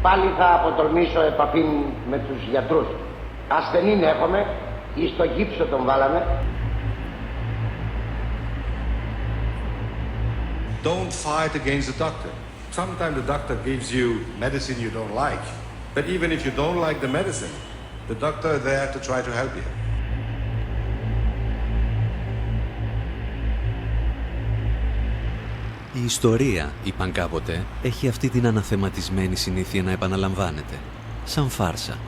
Πάλι θα αποτολμήσω επαφή με τους γιατρούς. Ασθενήν έχουμε, ή στο γύψο τον βάλαμε. Don't fight against the doctor. Sometimes the doctor gives you medicine you don't like. But even if you don't like the medicine, the doctor is there to try to help you. Η ιστορία, είπαν κάποτε, έχει αυτή την αναθεματισμένη συνήθεια να επαναλαμβάνεται, σαν φάρσα.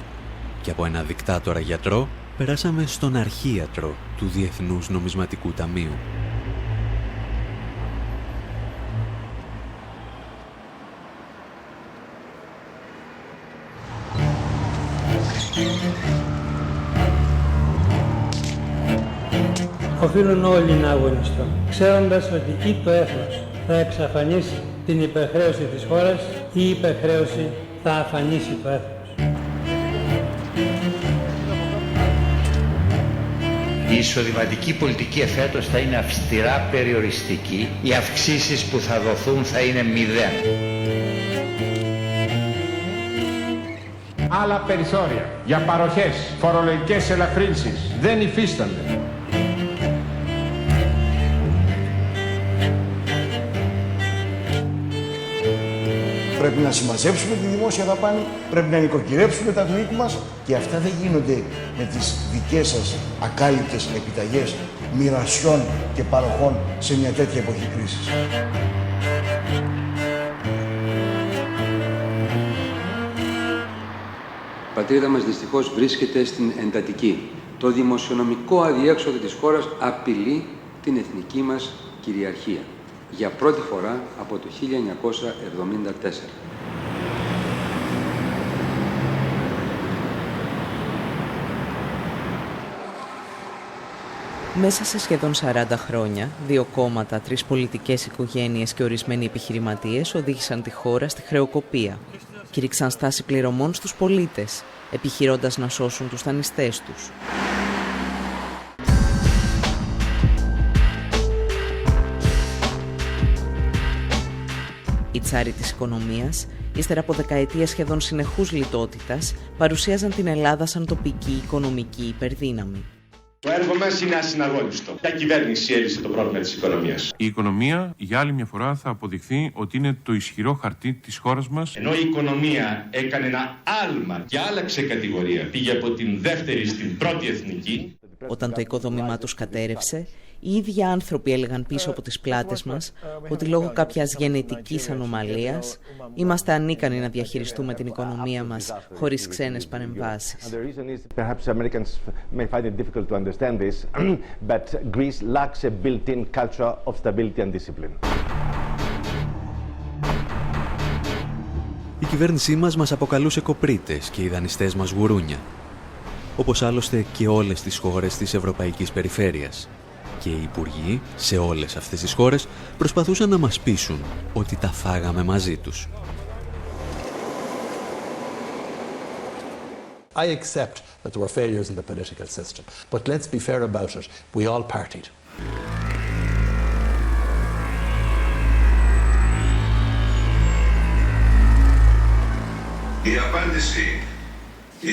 Και από ένα δικτάτορα γιατρό περάσαμε στον αρχίατρο του Διεθνούς Νομισματικού Ταμείου. Οφείλουν όλοι να αγωνιστούν, ξέροντας ότι ή το έθνος θα εξαφανίσει την υπερχρέωση της χώρας ή η υπερχρέωση θα αφανίσει το έθνος. Η εισοδηματική πολιτική εφέτος θα είναι αυστηρά περιοριστική. Οι αυξήσεις που θα δοθούν θα είναι 0. Άλλα περιθώρια για παροχές, φορολογικές ελαφρύνσεις δεν υφίστανται. Πρέπει να συμμαζέψουμε τη δημόσια δαπάνη, πρέπει να νοικοκυρέψουμε τα του οίκου μας και αυτά δεν γίνονται με τις δικές σας ακάλυπτες επιταγές μοιρασιών και παροχών σε μια τέτοια εποχή κρίσης. Η πατρίδα μας δυστυχώς βρίσκεται στην εντατική. Το δημοσιονομικό αδιέξοδο της χώρας απειλεί την εθνική μας κυριαρχία. Για πρώτη φορά από το 1974. Μέσα σε σχεδόν 40 χρόνια, 2 κόμματα, 3 πολιτικές οικογένειες και ορισμένοι επιχειρηματίες οδήγησαν τη χώρα στη χρεοκοπία. Κήρυξαν στάση πληρωμών στους πολίτες, επιχειρώντας να σώσουν τους δανειστές τους. Οι τσάροι της οικονομίας, ύστερα από δεκαετίες σχεδόν συνεχούς λιτότητας, παρουσίαζαν την Ελλάδα σαν τοπική οικονομική υπερδύναμη. Το έργο μας είναι ασυναγώνιστο. Ποια κυβέρνηση έλυσε το πρόβλημα της οικονομίας? Η οικονομία για άλλη μια φορά θα αποδειχθεί ότι είναι το ισχυρό χαρτί της χώρας μας. Ενώ η οικονομία έκανε ένα άλμα και άλλαξε κατηγορία, πήγε από την δεύτερη στην πρώτη εθνική. Όταν το οικοδόμημά τους κατέρευσε, οι ίδιοι άνθρωποι έλεγαν πίσω από τις πλάτες μας ότι λόγω κάποιας γενετικής ανομαλίας είμαστε ανίκανοι να διαχειριστούμε την οικονομία μας χωρίς ξένες παρεμβάσεις. Η κυβέρνησή μας αποκαλούσε κοπρίτες και οι δανειστές μας γουρούνια, όπως άλλωστε και όλες τις χώρες της Ευρωπαϊκής Περιφέρειας. Και οι υπουργοί σε όλες αυτές τις χώρες προσπαθούσαν να μας πείσουν ότι τα φάγαμε μαζί τους. I accept that there were failures in the political system, but let's be fair about it. We all partied. Η απάντηση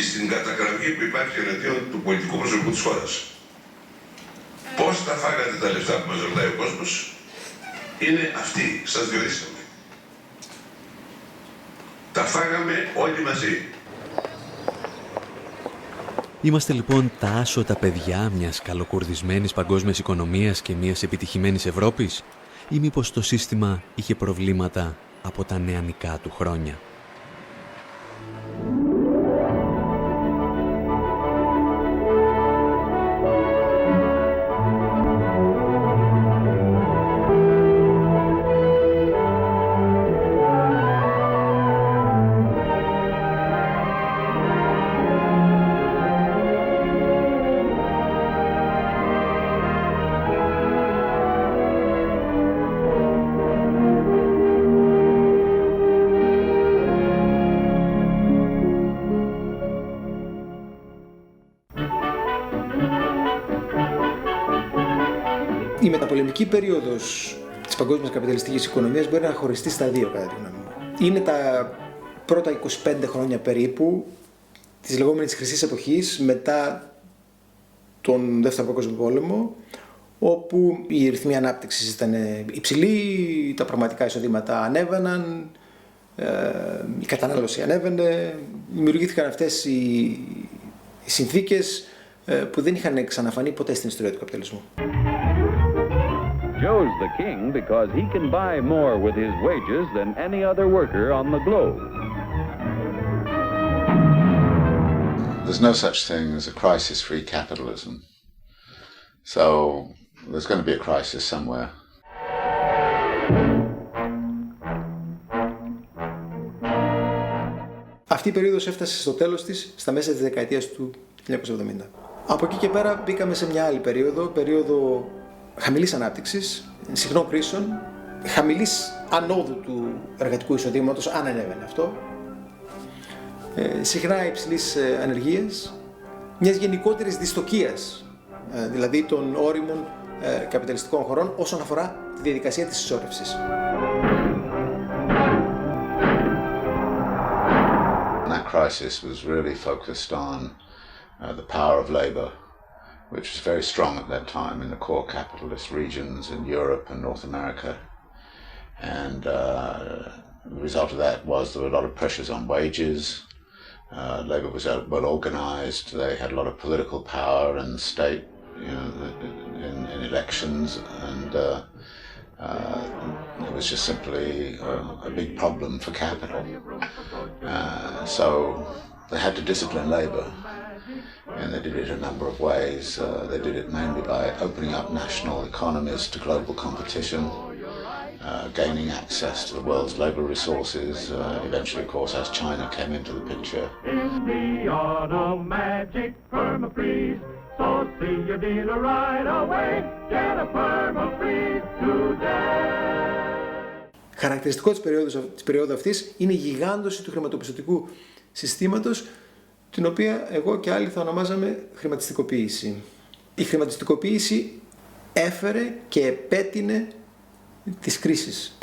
στην κατακραυγή που υπάρχει εναντίον του πολιτικού προσωπικού της χώρας. Πώς τα φάγατε τα λεφτά που μας ρωτάει ο κόσμος, είναι αυτή, σας διορίσαμε. Τα φάγαμε όλοι μαζί. Είμαστε λοιπόν τα άσωτα παιδιά μιας καλοκουρδισμένης παγκόσμιας οικονομίας και μιας επιτυχημένης Ευρώπης, ή μήπως το σύστημα είχε προβλήματα από τα νεανικά του χρόνια? Η μεταπολεμική περίοδος της παγκόσμιας καπιταλιστικής οικονομίας μπορεί να χωριστεί στα δύο, κατά τη γνώμη μου. Είναι τα πρώτα 25 χρόνια περίπου της λεγόμενης χρυσής εποχής μετά τον Δεύτερο Παγκόσμιο Πόλεμο, όπου οι ρυθμοί ανάπτυξης ήταν υψηλοί, τα πραγματικά εισοδήματα ανέβαιναν, η κατανάλωση ανέβαινε, δημιουργήθηκαν αυτές οι συνθήκες που δεν είχαν ξαναφανεί ποτέ στην ιστορία του καπιταλισμού. Joe's the king because he can buy more with his wages than any other worker on the globe. There's no such thing as a crisis-free capitalism. So there's going to be a crisis somewhere. Αυτή η περίοδος έφτασε στο τέλος της στα μέσα της δεκαετίας του 1970. Από εκεί και πέρα μπήκαμε σε μια άλλη περίοδο χαμηλής ανάπτυξης, συχνών κρίσεων, χαμηλής ανόδου του εργατικού εισοδήματος, αν ανέβαινε αυτό, συχνά υψηλής ανεργίας, μιας γενικότερης δυστοκίας, δηλαδή των όριμων καπιταλιστικών χωρών όσον αφορά τη διαδικασία της συσσόρευσης. That crisis was really focused on the power of labor, which was very strong at that time in the core capitalist regions in Europe and North America. And the result of that was there were a lot of pressures on wages. Labor was well organized. They had a lot of political power in the state, in elections, and it was just simply a big problem for capital. So they had to discipline labor. And they did it a number of ways. They did it mainly by opening up national economies to global competition, gaining access to the world's labor resources, eventually, of course, as China came into the picture. In the automatic permafreeze, so see your dealer right away, get a permafreeze today. Χαρακτηριστικό της περίοδου αυτής είναι η γιγάντωση του χρηματοπιστωτικού συστήματος, την οποία εγώ και άλλοι θα ονομάζαμε χρηματιστικοποίηση. Η χρηματιστικοποίηση έφερε και επέτεινε τις κρίσεις.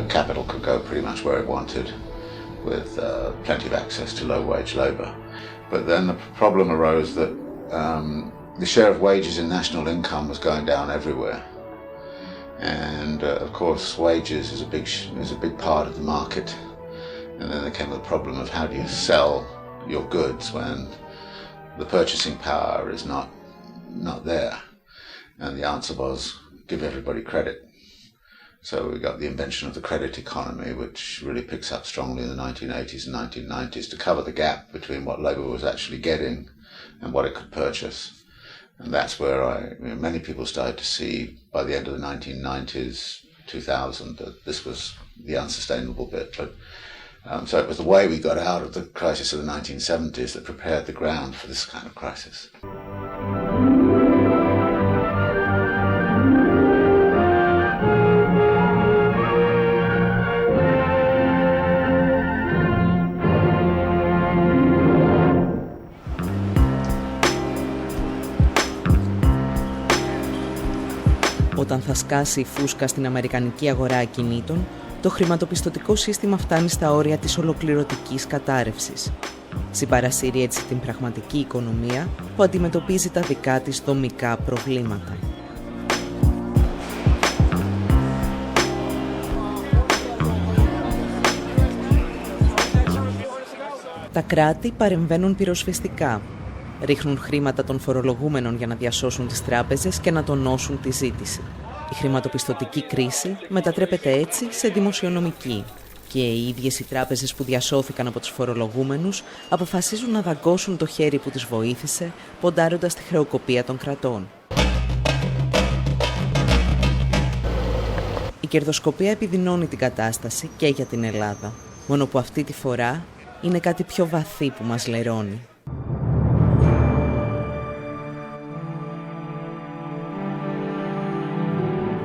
Capital could go pretty much where it wanted with plenty of access to low-wage labor. But then the problem arose that the share of wages in national income was going down everywhere. And of course, wages is a big part of the market. And then there came the problem of how do you sell your goods when the purchasing power is not there. And the answer was give everybody credit. So we got the invention of the credit economy, which really picks up strongly in the 1980s and 1990s to cover the gap between what labor was actually getting and what it could purchase. And that's where many people started to see by the end of the 1990s, 2000, that this was the unsustainable bit. But so it was the way we got out of the crisis of the 1970s that prepared the ground for this kind of crisis. Όταν θα σκάσει η φούσκα στην αμερικανική αγορά ακινήτων, το χρηματοπιστωτικό σύστημα φτάνει στα όρια της ολοκληρωτικής κατάρρευσης. Συμπαρασύρει έτσι την πραγματική οικονομία που αντιμετωπίζει τα δικά της δομικά προβλήματα. Τα κράτη παρεμβαίνουν πυροσβεστικά. Ρίχνουν χρήματα των φορολογούμενων για να διασώσουν τις τράπεζες και να τονώσουν τη ζήτηση. Η χρηματοπιστωτική κρίση μετατρέπεται έτσι σε δημοσιονομική και οι ίδιες οι τράπεζες που διασώθηκαν από τους φορολογούμενους αποφασίζουν να δαγκώσουν το χέρι που τις βοήθησε, ποντάροντας τη χρεοκοπία των κρατών. Η κερδοσκοπία επιδεινώνει την κατάσταση και για την Ελλάδα, μόνο που αυτή τη φορά είναι κάτι πιο βαθύ που μας λερώνει.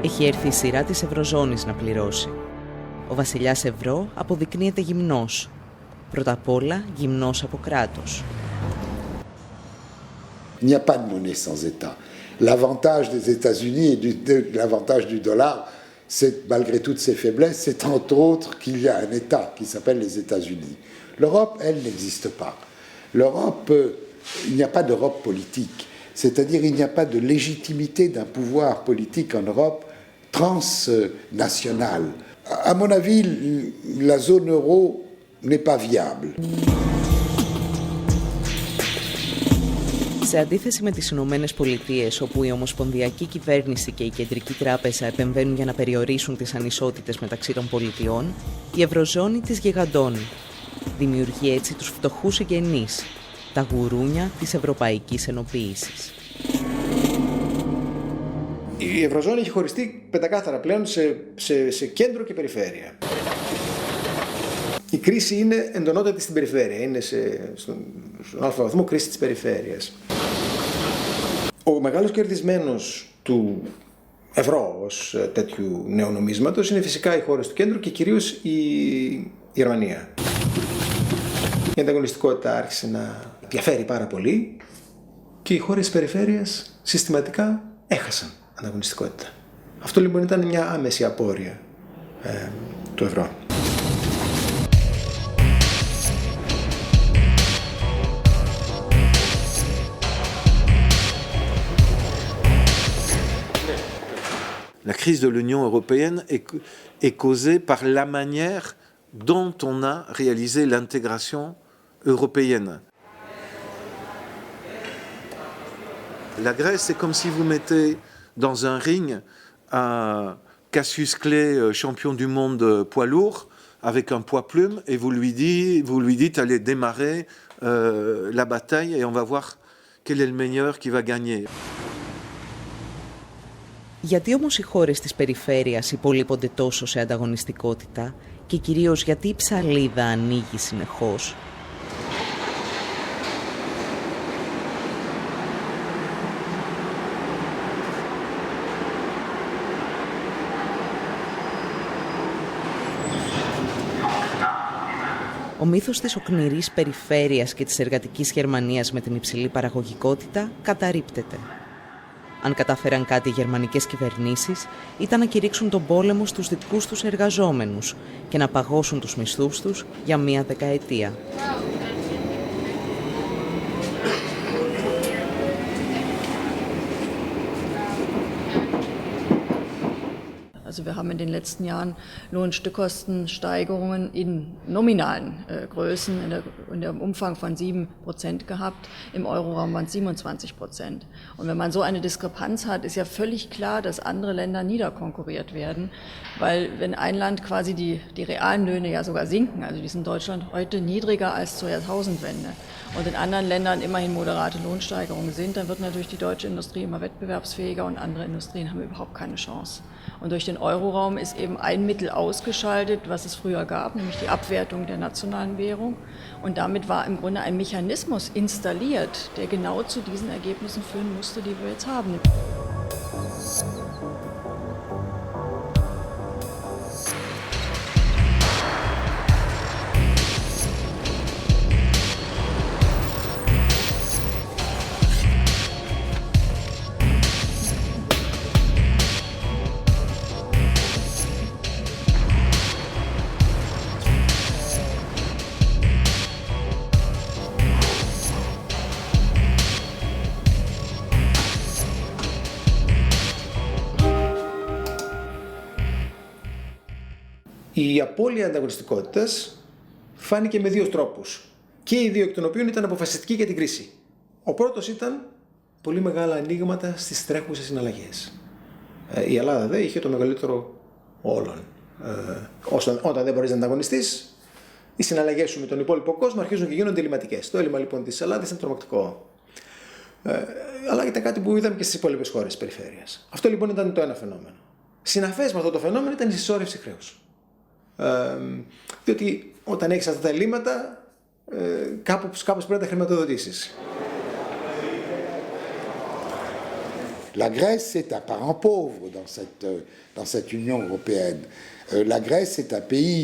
Έχει έρθει η σειρά της Ευρωζώνης να πληρώσει. Ο βασιλιάς Ευρώ αποδεικνύεται γυμνός. Πρώτα απ' όλα γυμνός από κράτος. Il n'y a pas de monnaie sans État. L'avantage des États-Unis et l'avantage du dollar, malgré toutes ses faiblesses, c'est entre autres qu'il y a un État qui s'appelle les États-Unis. L'Europe, elle, n'existe pas. L'Europe, il n'y a pas d'Europe politique. C'est-à-dire il n'y a pas de légitimité d'un pouvoir politique en Europe transnational. À mon avis, la zone euro n'est pas viable. Σε αντίθεση με τις Ηνωμένες Πολιτείες, όπου η Ομοσπονδιακή Κυβέρνηση και η Κεντρική Τράπεζα επεμβαίνουν για να περιορίσουν τις ανισότητες μεταξύ των πολιτιών, η Ευρωζώνη τις γιγαντώνει. Δημιουργεί έτσι τους φτωχούς συγγενείς, τα γουρούνια της Ευρωπαϊκής Ενοποίησης. Η Ευρωζώνη έχει χωριστεί πεντακάθαρα πλέον σε κέντρο και περιφέρεια. Η κρίση είναι εντονότατη στην περιφέρεια, είναι στον αλφα βαθμό κρίση της περιφέρειας. Ο μεγάλος κερδισμένος του ευρώ ως τέτοιου νέου νομίσματος είναι φυσικά οι χώρες του κέντρου και κυρίως η Γερμανία. Η ανταγωνιστικότητα άρχισε να διαφέρει πάρα πολύ και οι χώρες της περιφέρειας συστηματικά έχασαν ανταγωνιστικότητα. Αυτό λοιπόν ήταν μια άμεση απόρρεια του ευρώ. La crise de l'Union européenne est causée par la manière dont on a réalisé l'intégration européenne. La Grèce, c'est comme si vous mettez dans un ring un Cassius Clay, champion du monde poids lourd, avec un poids plume, et vous lui dites allez démarrer la bataille et on va voir quel est le meilleur qui va gagner. Γιατί όμως οι χώρες της περιφέρειας υπολείπονται τόσο σε ανταγωνιστικότητα και κυρίως γιατί η ψαλίδα ανοίγει συνεχώς? Ο μύθος της οκνηρής περιφέρειας και της εργατικής Γερμανίας με την υψηλή παραγωγικότητα καταρρίπτεται. Αν κατάφεραν κάτι οι γερμανικές κυβερνήσεις, ήταν να κηρύξουν τον πόλεμο στους δικούς τους εργαζόμενους και να παγώσουν τους μισθούς τους για μία δεκαετία. Also wir haben in den letzten Jahren Lohnstückkostensteigerungen in nominalen Größen in dem Umfang von 7% gehabt. Im Euroraum waren es 27%. Und wenn man so eine Diskrepanz hat, ist ja völlig klar, dass andere Länder niederkonkurriert werden. Weil wenn ein Land quasi die realen Löhne ja sogar sinken, also die sind in Deutschland heute niedriger als zur Jahrtausendwende, und in anderen Ländern immerhin moderate Lohnsteigerungen sind, dann wird natürlich die deutsche Industrie immer wettbewerbsfähiger und andere Industrien haben überhaupt keine Chance. Und durch den Euroraum ist eben ein Mittel ausgeschaltet, was es früher gab, nämlich die Abwertung der nationalen Währung. Und damit war im Grunde ein Mechanismus installiert, der genau zu diesen Ergebnissen führen musste, die wir jetzt haben. Η απώλεια ανταγωνιστικότητας φάνηκε με δύο τρόπους. Και οι δύο εκ των οποίων ήταν αποφασιστικοί για την κρίση. Ο πρώτος ήταν πολύ μεγάλα ανοίγματα στις τρέχουσες συναλλαγές. Η Ελλάδα δε είχε το μεγαλύτερο όλων. Όταν δεν μπορείς να ανταγωνιστείς, οι συναλλαγές σου με τον υπόλοιπο κόσμο αρχίζουν και γίνονται ελληματικές. Το έλλειμμα λοιπόν της Ελλάδας ήταν τρομακτικό. Αλλά ήταν κάτι που είδαμε και στις υπόλοιπες χώρες της περιφέρειας. Αυτό λοιπόν ήταν το ένα φαινόμενο. Συναφές με αυτό το φαινόμενο ήταν η συσσόρευση χρέους. Διότι όταν έχεις αυτά τα ελλείμματα, κάπως πρέπει να τα χρηματοδοτήσεις. La Grèce est un parent pauvre dans cette Union européenne. La Grèce est un pays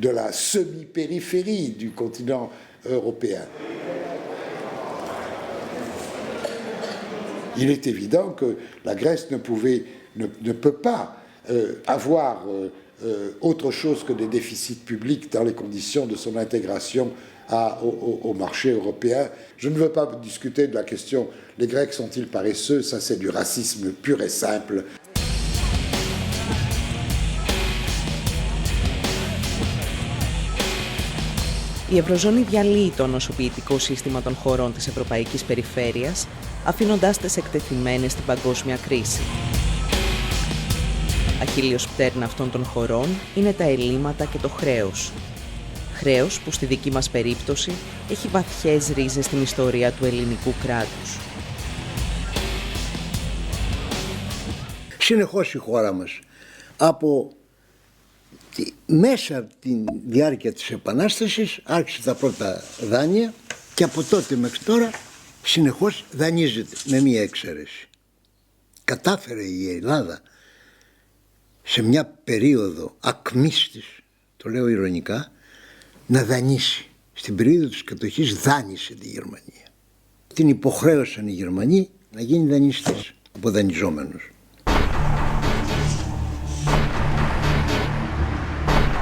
de la semi-périphérie du continent européen. Il est évident que la Grèce ne pouvait ne peut pas avoir autre chose que des déficits publics dans les conditions de son intégration au marché européen. Je ne veux pas discuter de la question les Grecs sont-ils paresseux, ça c'est du racisme pur et simple. Η Ευρωζώνη διαλύει το νοσοποιητικό σύστημα των χωρών της Ευρωπαϊκής Περιφέρειας, αφήνοντάς τες εκτεθειμένες στην παγκόσμια κρίση. Αχίλλειος πτέρνα αυτών των χωρών είναι τα ελλείμματα και το χρέος. Χρέος που στη δική μας περίπτωση έχει βαθιές ρίζες στην ιστορία του ελληνικού κράτους. Συνεχώς η χώρα μας μέσα από τη διάρκεια της Επανάστασης άρχισε τα πρώτα δάνεια και από τότε μέχρι τώρα συνεχώς δανείζεται με μία εξαίρεση. Κατάφερε η Ελλάδα σε μια περίοδο ακμής της, το λέω ειρωνικά, να δανείσει. Στην περίοδο της κατοχής δάνεισε τη Γερμανία. Την υποχρέωσαν οι Γερμανοί να γίνει δανειστής, από δανειζόμενος.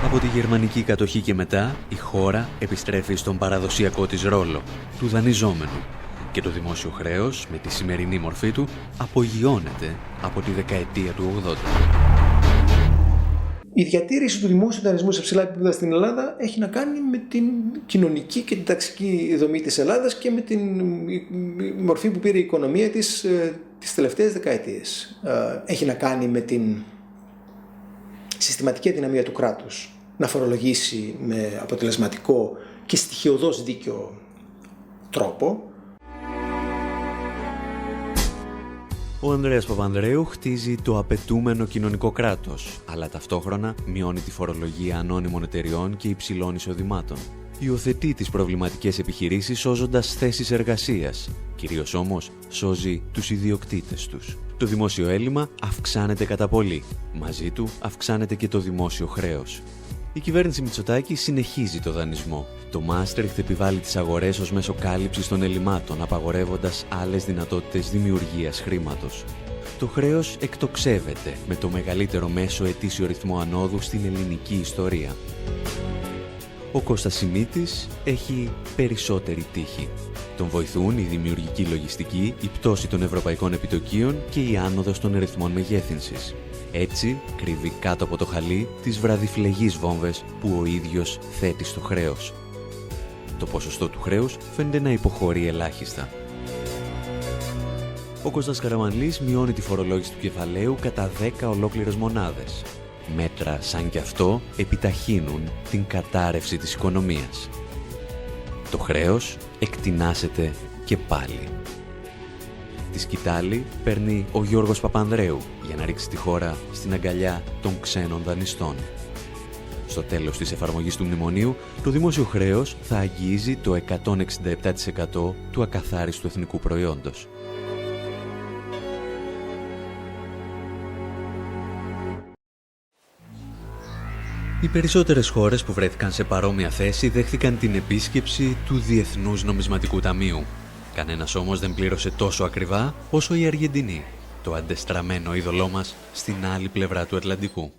Από τη γερμανική κατοχή και μετά, η χώρα επιστρέφει στον παραδοσιακό της ρόλο, του δανειζόμενου, και το δημόσιο χρέος, με τη σημερινή μορφή του, απογειώνεται από τη δεκαετία του 80. Η διατήρηση του δημόσιου δανεισμού σε ψηλά επίπεδα στην Ελλάδα έχει να κάνει με την κοινωνική και την ταξική δομή της Ελλάδας και με την μορφή που πήρε η οικονομία της τις τελευταίες δεκαετίες. Έχει να κάνει με την συστηματική αδυναμία του κράτους να φορολογήσει με αποτελεσματικό και στοιχειωδώς δίκαιο τρόπο. Ο Ανδρέας Παπανδρέου χτίζει το απαιτούμενο κοινωνικό κράτος, αλλά ταυτόχρονα μειώνει τη φορολογία ανώνυμων εταιριών και υψηλών εισοδημάτων. Υιοθετεί τις προβληματικές επιχειρήσεις σώζοντας θέσεις εργασίας, κυρίως όμως σώζει τους ιδιοκτήτες τους. Το δημόσιο έλλειμμα αυξάνεται κατά πολύ. Μαζί του αυξάνεται και το δημόσιο χρέος. Η κυβέρνηση Μητσοτάκη συνεχίζει το δανεισμό. Το Μάστριχτ επιβάλλει τις αγορές ως μέσο κάλυψης των ελλημάτων, απαγορεύοντας άλλες δυνατότητες δημιουργίας χρήματος. Το χρέος εκτοξεύεται με το μεγαλύτερο μέσο ετήσιο ρυθμό ανόδου στην ελληνική ιστορία. Ο Κώστας Σιμίτης έχει περισσότερη τύχη. Τον βοηθούν η δημιουργική λογιστική, η πτώση των ευρωπαϊκών επιτοκίων και η άνοδος των ρυθμών μεγέθυνσης. Έτσι, κρύβει κάτω από το χαλί τις βραδιφλεγείς βόμβες που ο ίδιος θέτει στο χρέος. Το ποσοστό του χρέους φαίνεται να υποχωρεί ελάχιστα. Ο Κώστας Καραμανλής μειώνει τη φορολόγηση του κεφαλαίου κατά 10 ολόκληρες μονάδες. Μέτρα σαν κι αυτό επιταχύνουν την κατάρρευση της οικονομίας. Το χρέος εκτινάσεται και πάλι. Τη σκητάλη παίρνει ο Γιώργος Παπανδρέου για να ρίξει τη χώρα στην αγκαλιά των ξένων δανειστών. Στο τέλος της εφαρμογής του μνημονίου, το δημόσιο χρέος θα αγγίζει το 167% του ακαθάριστου εθνικού προϊόντος. Οι περισσότερες χώρες που βρέθηκαν σε παρόμοια θέση δέχθηκαν την επίσκεψη του Διεθνούς Νομισματικού Ταμείου. Κανένας όμως δεν πλήρωσε τόσο ακριβά όσο η Αργεντινή, το αντεστραμμένο είδωλό μας στην άλλη πλευρά του Ατλαντικού.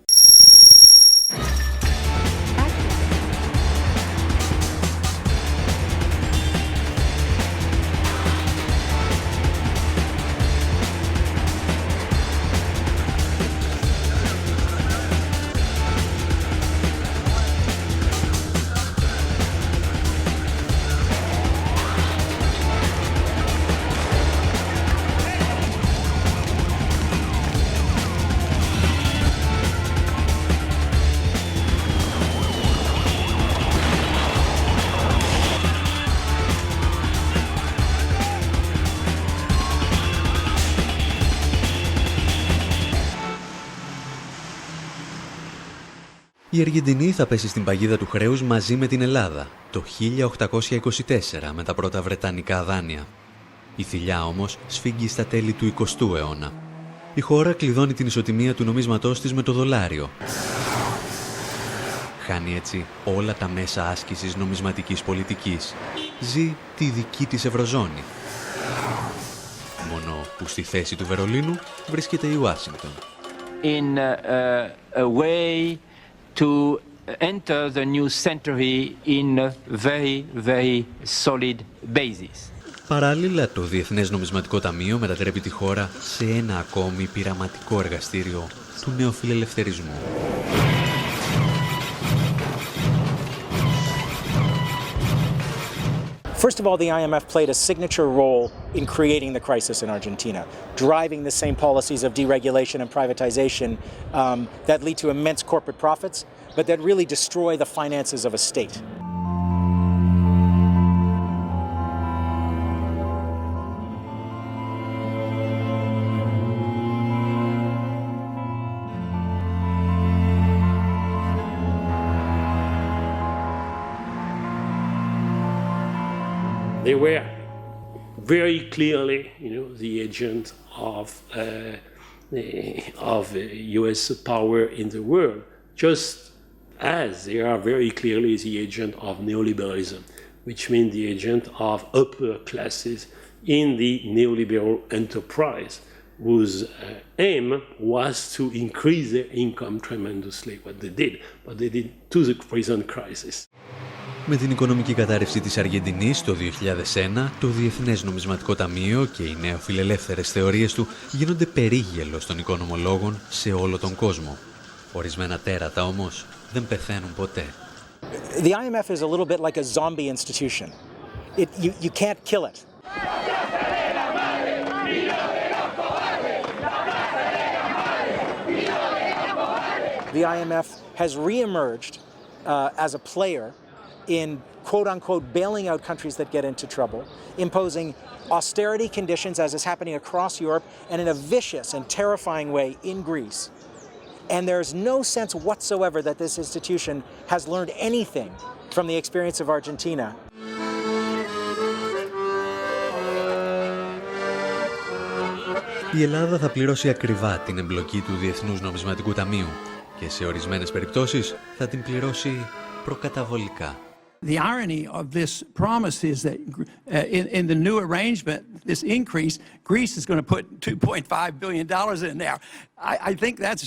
Η Αργεντινή θα πέσει στην παγίδα του χρέους μαζί με την Ελλάδα το 1824 με τα πρώτα βρετανικά δάνεια. Η θηλιά όμως σφίγγει στα τέλη του 20ου αιώνα. Η χώρα κλειδώνει την ισοτιμία του νομίσματός της με το δολάριο. Χάνει έτσι όλα τα μέσα άσκησης νομισματικής πολιτικής. Ζει τη δική της Ευρωζώνη. Μόνο που στη θέση του Βερολίνου βρίσκεται η Ουάσιγκτον. in a way to enter the new century in a very, very solid basis. Παράλληλα, το Διεθνές Νομισματικό Ταμείο μετατρέπει τη χώρα σε ένα ακόμη πειραματικό εργαστήριο του νεοφιλελευθερισμού. First of all, the IMF played a signature role in creating the crisis in Argentina, driving the same policies of deregulation and privatization that lead to immense corporate profits, but that really destroy the finances of a state. They were very clearly, the agent of U.S. power in the world, just as they are very clearly the agent of neoliberalism, which means the agent of upper classes in the neoliberal enterprise, whose aim was to increase their income tremendously, what they did, but they did to the present crisis. Με την οικονομική κατάρρευση της Αργεντινής το 2001, το Διεθνές Νομισματικό Ταμείο και οι νεοφιλελεύθερες θεωρίες του γίνονται περίγελος των οικονομολόγων σε όλο τον κόσμο. Ορισμένα τέρατα όμως δεν πεθαίνουν ποτέ. The IMF is a little bit like a zombie institution. You can't kill it. The IMF has reemerged as a player in quote-unquote bailing out countries that get into trouble, imposing austerity conditions as is happening across Europe and in a vicious and terrifying way in Greece. And there's no sense whatsoever that this institution has learned anything from the experience of Argentina. Η Ελλάδα θα πληρώσει ακριβά την εμπλοκή του Διεθνούς Νομισματικού Ταμείου και σε ορισμένες περιπτώσεις θα την πληρώσει προκαταβολικά. The irony of this promise is that in the new arrangement, this increase, Greece is going to put $2.5 billion in there. I think that's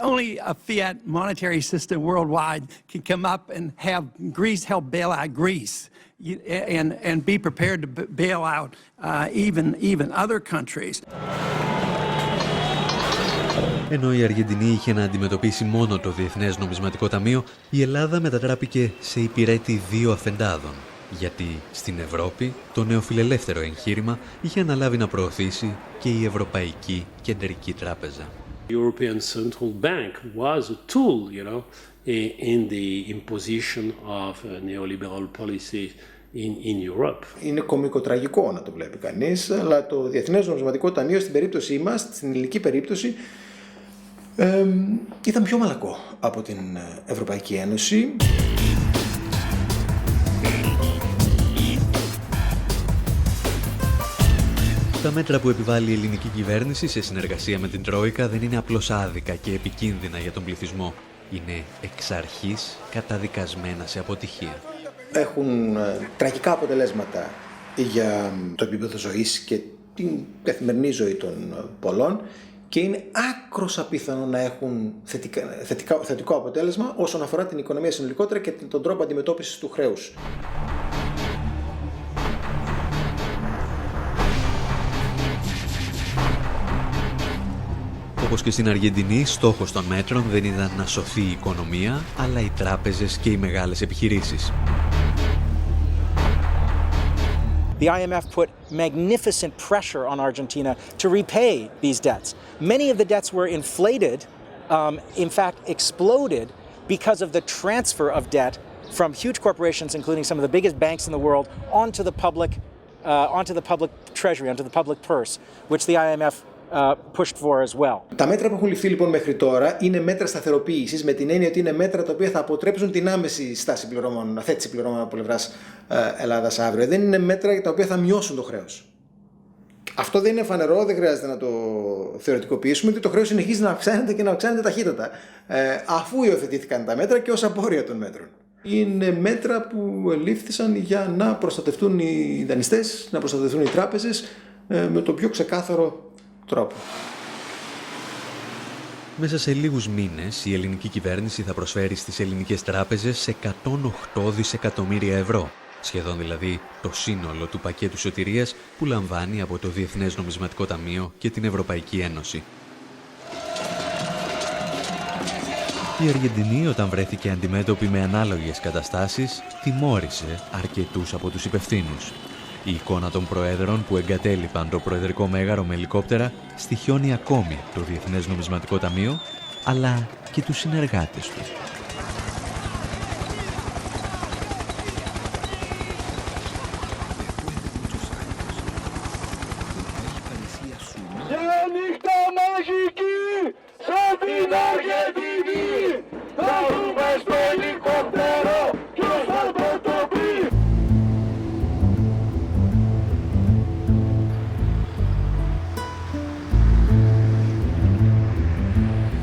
only a fiat monetary system worldwide can come up and have Greece help bail out Greece and be prepared to bail out even other countries. Ενώ η Αργεντινή είχε να αντιμετωπίσει μόνο το Διεθνές Νομισματικό Ταμείο, η Ελλάδα μετατράπηκε σε υπηρέτη δύο αφεντάδων. Γιατί στην Ευρώπη το νεοφιλελεύθερο εγχείρημα είχε αναλάβει να προωθήσει και η Ευρωπαϊκή Κεντρική Τράπεζα. The European Central Bank was a tool, in the imposition of neoliberal policies in Europe. Είναι κωμικοτραγικό να το βλέπει κανείς, αλλά το Διεθνές Νομισματικό Ταμείο στην περίπτωσή μας, στην ελληνική περίπτωση, ήταν πιο μαλακό από την Ευρωπαϊκή Ένωση. Τα μέτρα που επιβάλλει η ελληνική κυβέρνηση σε συνεργασία με την Τρόικα δεν είναι απλώς άδικα και επικίνδυνα για τον πληθυσμό. Είναι εξ αρχής καταδικασμένα σε αποτυχία. Έχουν τραγικά αποτελέσματα για το επίπεδο ζωής και την καθημερινή ζωή των πολλών και είναι άκρως απίθανο να έχουν θετικό αποτέλεσμα όσον αφορά την οικονομία συνολικότερα και τον τρόπο αντιμετώπισης του χρέους. Όπως και στην Αργεντινή, στόχος των μέτρων δεν ήταν να σωθεί η οικονομία, αλλά οι τράπεζες και οι μεγάλες επιχειρήσεις. The IMF put magnificent pressure on Argentina to repay these debts. Many of the debts were inflated, in fact exploded, because of the transfer of debt from huge corporations, including some of the biggest banks in the world, onto the public treasury, onto the public purse, which the IMF pushed for as well. Τα μέτρα που έχουν ληφθεί λοιπόν μέχρι τώρα είναι μέτρα σταθεροποίησης, με την έννοια ότι είναι μέτρα τα οποία θα αποτρέψουν την άμεση στάση πληρωμών, αθέτηση πληρωμών από πλευράς Ελλάδας αύριο. Δεν είναι μέτρα τα οποία θα μειώσουν το χρέος. Αυτό δεν είναι φανερό, δεν χρειάζεται να το θεωρητικοποιήσουμε, ότι το χρέος συνεχίζει να αυξάνεται και να αυξάνεται ταχύτατα, αφού υιοθετήθηκαν τα μέτρα και ως απόρρια των μέτρων. Είναι μέτρα που ελήφθησαν για να προστατευτούν οι δανειστές, να προστατευτούν οι τράπεζες με το πιο ξεκάθαρο τρόπο. Μέσα σε λίγους μήνες η ελληνική κυβέρνηση θα προσφέρει στις ελληνικές τράπεζες 108 δισεκατομμύρια ευρώ, σχεδόν δηλαδή το σύνολο του πακέτου σωτηρίας που λαμβάνει από το Διεθνές Νομισματικό Ταμείο και την Ευρωπαϊκή Ένωση. Η Αργεντινή, όταν βρέθηκε αντιμέτωπη με ανάλογες καταστάσεις, τιμώρησε αρκετούς από τους υπευθύνους. Η εικόνα των προέδρων που εγκατέλειπαν το προεδρικό μέγαρο με ελικόπτερα στοιχιώνει ακόμη το Διεθνές Νομισματικό Ταμείο, αλλά και τους συνεργάτες του.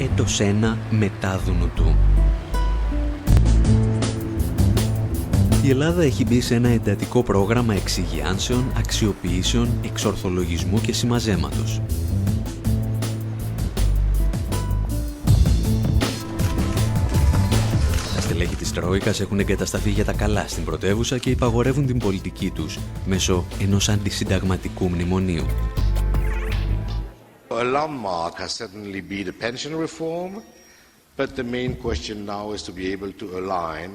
Έτος 1 μετά Δουνουτού. Η Ελλάδα έχει μπει σε ένα εντατικό πρόγραμμα εξυγιάνσεων, αξιοποιήσεων, εξορθολογισμού και συμμαζέματος. Τα στελέχη της Τρόικας έχουν εγκατασταθεί για τα καλά στην πρωτεύουσα και υπαγορεύουν την πολιτική τους μέσω ενός αντισυνταγματικού μνημονίου. A landmark has certainly been the pension reform, but the main question now is to be able to align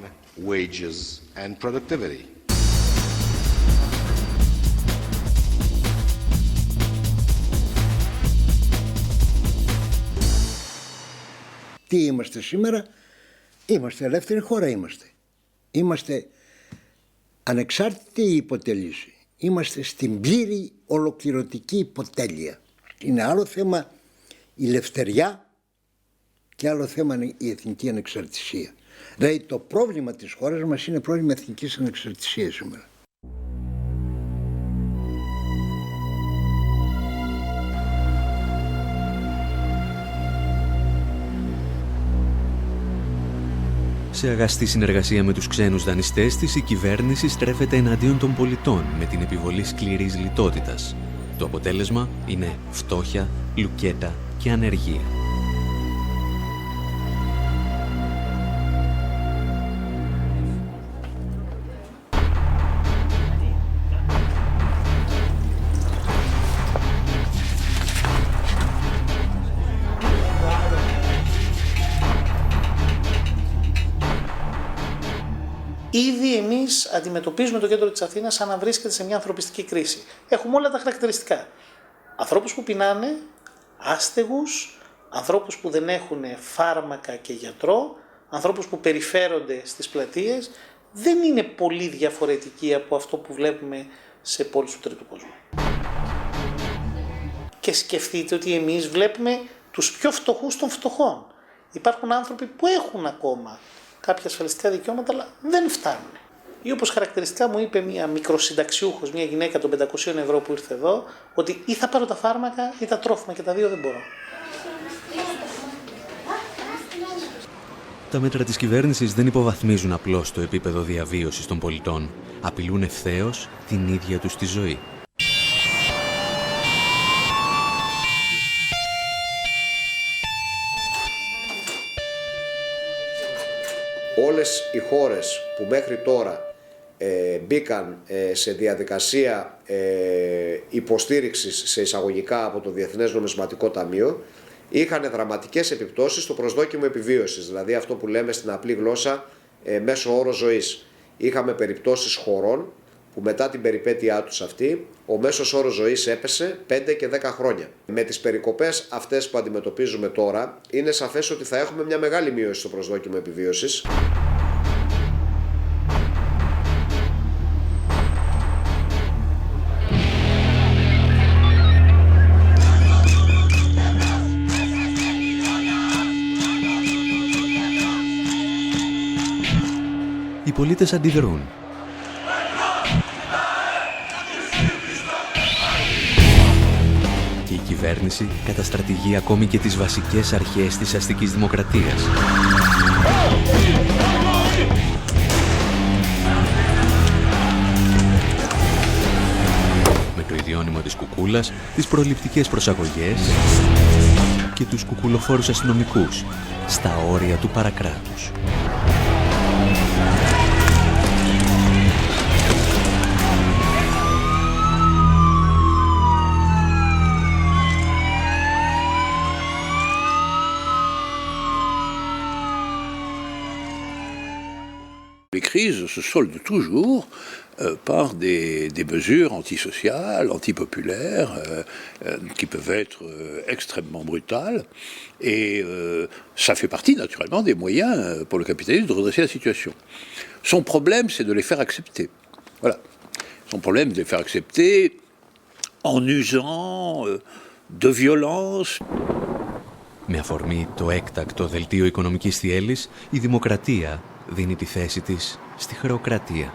wages and productivity. Τι είμαστε σήμερα? Είμαστε ελεύθερη χώρα, είμαστε. Είμαστε ανεξάρτητοι ή υποτελείς. Είμαστε στην πλήρη ολοκληρωτική υποτέλεια. Είναι άλλο θέμα η ελευθεριά και άλλο θέμα η εθνική ανεξαρτησία. Δηλαδή το πρόβλημα της χώρας μας είναι πρόβλημα εθνικής ανεξαρτησίας σήμερα. Σε αγαστή συνεργασία με τους ξένους δανειστές της, η κυβέρνηση στρέφεται εναντίον των πολιτών με την επιβολή σκληρής λιτότητας. Το αποτέλεσμα είναι φτώχεια, λουκέτα και ανεργία. Ήδη εμείς αντιμετωπίζουμε το κέντρο της Αθήνας σαν να βρίσκεται σε μια ανθρωπιστική κρίση. Έχουμε όλα τα χαρακτηριστικά. Ανθρώπους που πεινάνε, άστεγους, ανθρώπους που δεν έχουν φάρμακα και γιατρό, ανθρώπους που περιφέρονται στις πλατείες. Δεν είναι πολύ διαφορετική από αυτό που βλέπουμε σε πόλεις του τρίτου κόσμου. Και σκεφτείτε ότι εμείς βλέπουμε τους πιο φτωχούς των φτωχών. Υπάρχουν άνθρωποι που έχουν ακόμα κάποια ασφαλιστικά δικαιώματα, αλλά δεν φτάνουν. Ή όπως χαρακτηριστικά μου είπε μια μικροσυνταξιούχος, μια γυναίκα των 500 ευρώ που ήρθε εδώ, ότι ή θα πάρω τα φάρμακα ή τα τρόφιμα και τα δύο δεν μπορώ. Τα μέτρα της κυβέρνησης δεν υποβαθμίζουν απλώς το επίπεδο διαβίωσης των πολιτών. Απειλούν ευθέως την ίδια τους τη ζωή. Όλες οι χώρες που μέχρι τώρα μπήκαν σε διαδικασία υποστήριξης σε εισαγωγικά από το Διεθνές Νομισματικό Ταμείο είχαν δραματικές επιπτώσεις στο προσδόκιμο επιβίωσης, δηλαδή αυτό που λέμε στην απλή γλώσσα μέσο όρο ζωής. Είχαμε περιπτώσεις χωρών που μετά την περιπέτειά τους αυτή ο μέσος όρος ζωής έπεσε 5 και 10 χρόνια. Με τις περικοπές αυτές που αντιμετωπίζουμε τώρα είναι σαφές ότι θα έχουμε μια μεγάλη μείωση στο προσδόκιμο επιβίωσης. Οι πολίτες αντιδρούν. Και η κυβέρνηση καταστρατηγεί ακόμη και τις βασικές αρχές της αστικής δημοκρατίας. Με το ιδιώνυμο της κουκούλας, τις προληπτικές προσαγωγές και τους κουκουλοφόρους αστυνομικούς στα όρια του παρακράτους. Les crises se soldent toujours par des mesures antisociales, antipopulaires, qui peuvent être extrêmement brutales. Et ça fait partie naturellement des moyens pour le capitalisme de redresser la situation. Son problème, c'est de les faire accepter. Voilà. Son problème, de les faire accepter en usant de violence. Με αφορμή το έκτακτο δελτίο οικονομικής θυέλλης, η δημοκρατία δίνει τη θέση της στη χρεοκρατία.